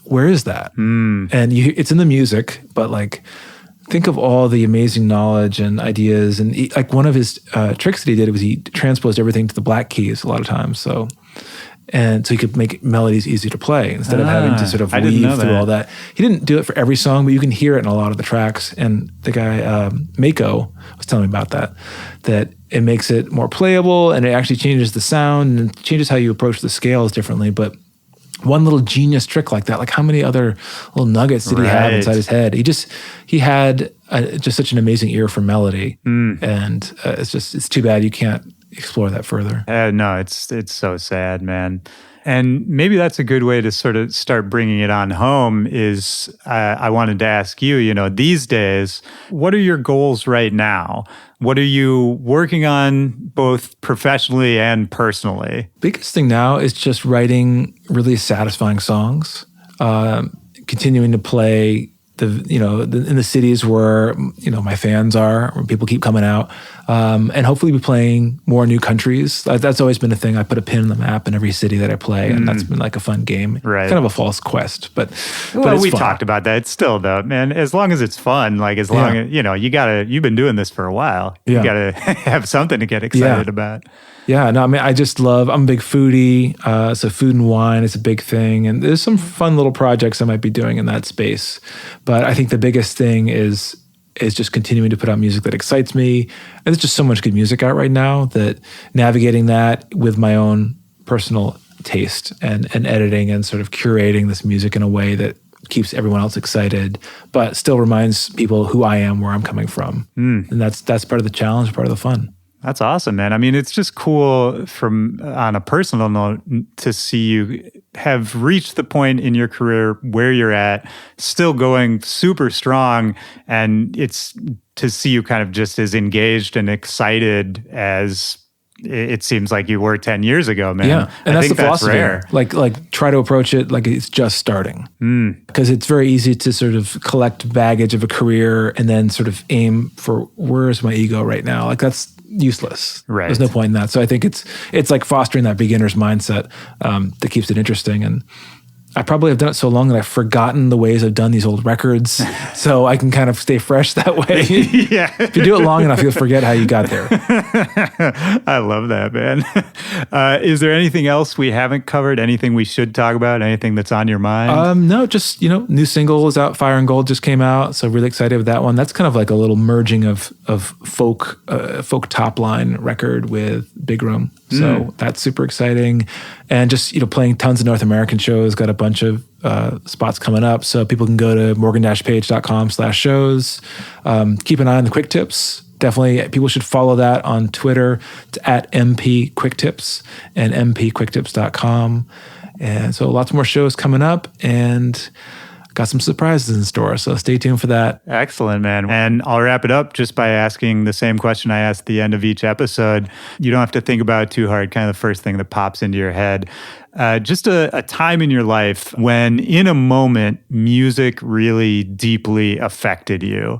where is that? And it's in the music, but like think of all the amazing knowledge and ideas, and like one of his tricks that he did was he transposed everything to the black keys a lot of times, so he could make melodies easy to play instead of having to sort of weave through all that. He didn't do it for every song, but you can hear it in a lot of the tracks. And the guy, Mako, was telling me about that it makes it more playable and it actually changes the sound and changes how you approach the scales differently. But one little genius trick like that, like how many other little nuggets did he have inside his head? He had just such an amazing ear for melody. And it's too bad you can't explore that further. No, it's so sad, man. And maybe that's a good way to sort of start bringing it on home is I wanted to ask you, these days, what are your goals right now? What are you working on both professionally and personally? Biggest thing now is just writing really satisfying songs, continuing to play in the cities where my fans are, where people keep coming out, and hopefully be playing more new countries. That's always been a thing. I put a pin in the map in every city that I play, and that's been like a fun game. Right. Kind of a false quest, but we fun. Talked about that. It's still though, man. As long as it's fun, like as long as you've been doing this for a while. You gotta have something to get excited about. Yeah, no, I mean, I'm a big foodie, so food and wine is a big thing. And there's some fun little projects I might be doing in that space. But I think the biggest thing is just continuing to put out music that excites me. And there's just so much good music out right now that navigating that with my own personal taste and editing and sort of curating this music in a way that keeps everyone else excited, but still reminds people who I am, where I'm coming from. And that's part of the challenge, part of the fun. That's awesome, man. I mean, it's just cool from on a personal note to see you have reached the point in your career where you're at, still going super strong, and it's to see you kind of just as engaged and excited as it seems like you were 10 years ago, man. Yeah, and that's the philosophy. Rare. Like try to approach it like it's just starting. Because it's very easy to sort of collect baggage of a career and then sort of aim for where's my ego right now? Like that's useless. Right. There's no point in that. So I think it's like fostering that beginner's mindset that keeps it interesting. And I probably have done it so long that I've forgotten the ways I've done these old records, so I can kind of stay fresh that way. Yeah. If you do it long enough, you'll forget how you got there. I love that, man. Is there anything else we haven't covered? Anything we should talk about? Anything that's on your mind? No, just, new single is out. Fire and Gold just came out, so really excited with that one. That's kind of like a little merging of folk top line record with Big Room. So that's super exciting. And just, playing tons of North American shows, got a bunch of spots coming up. So people can go to morgan-page.com/shows. Keep an eye on the quick tips. Definitely, people should follow that on Twitter. It's at MP Quick Tips and mpquicktips.com. And so lots more shows coming up, and got some surprises in store, so stay tuned for that. Excellent, man. And I'll wrap it up just by asking the same question I asked at the end of each episode. You don't have to think about it too hard, kind of the first thing that pops into your head. Just a time in your life when, in a moment, music really deeply affected you.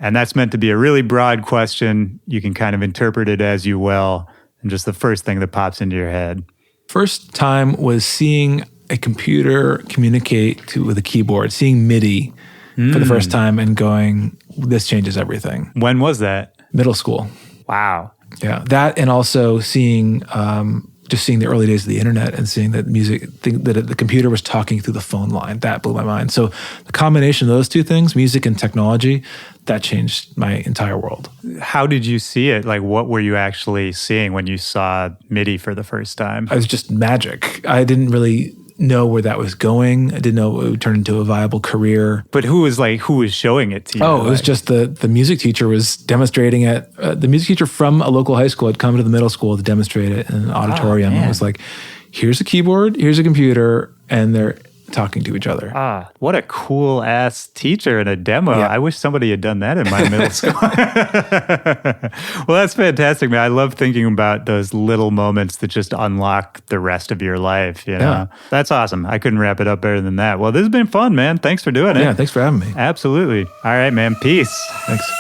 And that's meant to be a really broad question. You can kind of interpret it as you will. And just the first thing that pops into your head. First time was seeing a computer communicate with a keyboard, seeing MIDI for the first time and going, this changes everything. When was that? Middle school. Wow. Yeah, that, and also seeing the early days of the internet and seeing that that the computer was talking through the phone line. That blew my mind. So the combination of those two things, music and technology, that changed my entire world. How did you see it? Like, what were you actually seeing when you saw MIDI for the first time? It was just magic. I didn't really know where that was going. I didn't know it would turn into a viable career. But who was showing it to you? Oh, it was just the music teacher was demonstrating it. The music teacher from a local high school had come to the middle school to demonstrate it in an auditorium. And it was like, here's a keyboard, here's a computer, and they're talking to each other. What a cool ass teacher and a demo. Yeah. I wish somebody had done that in my middle school. Well, that's fantastic, man. I love thinking about those little moments that just unlock the rest of your life. Yeah. That's awesome. I couldn't wrap it up better than that. Well, this has been fun, man. Thanks for doing it. Yeah, thanks for having me. Absolutely. All right, man. Peace. Thanks.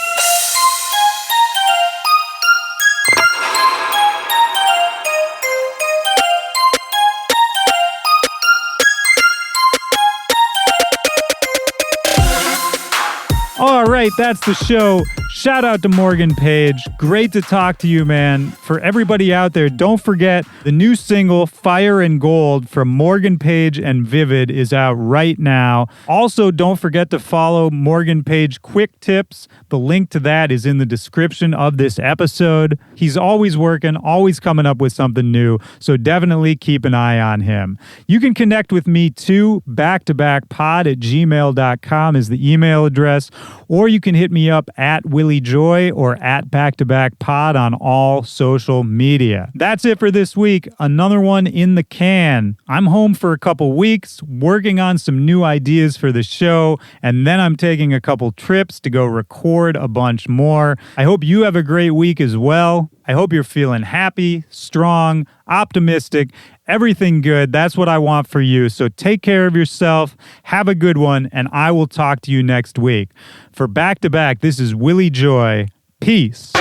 All right, that's the show. Shout out to Morgan Page. Great to talk to you, man. For everybody out there, don't forget the new single, Fire and Gold, from Morgan Page and Vivid is out right now. Also, don't forget to follow Morgan Page Quick Tips. The link to that is in the description of this episode. He's always working, always coming up with something new, so definitely keep an eye on him. You can connect with me too. backtobackpod@gmail.com is the email address, or you can hit me up at Willy Joy or at backtobackpod on all social media. That's it for this week. Another one in the can. I'm home for a couple weeks, working on some new ideas for the show, and then I'm taking a couple trips to go record a bunch more. I hope you have a great week as well. I hope you're feeling happy, strong, optimistic, everything good. That's what I want for you. So take care of yourself, have a good one, and I will talk to you next week. For Back to Back, this is Willy Joy. Peace.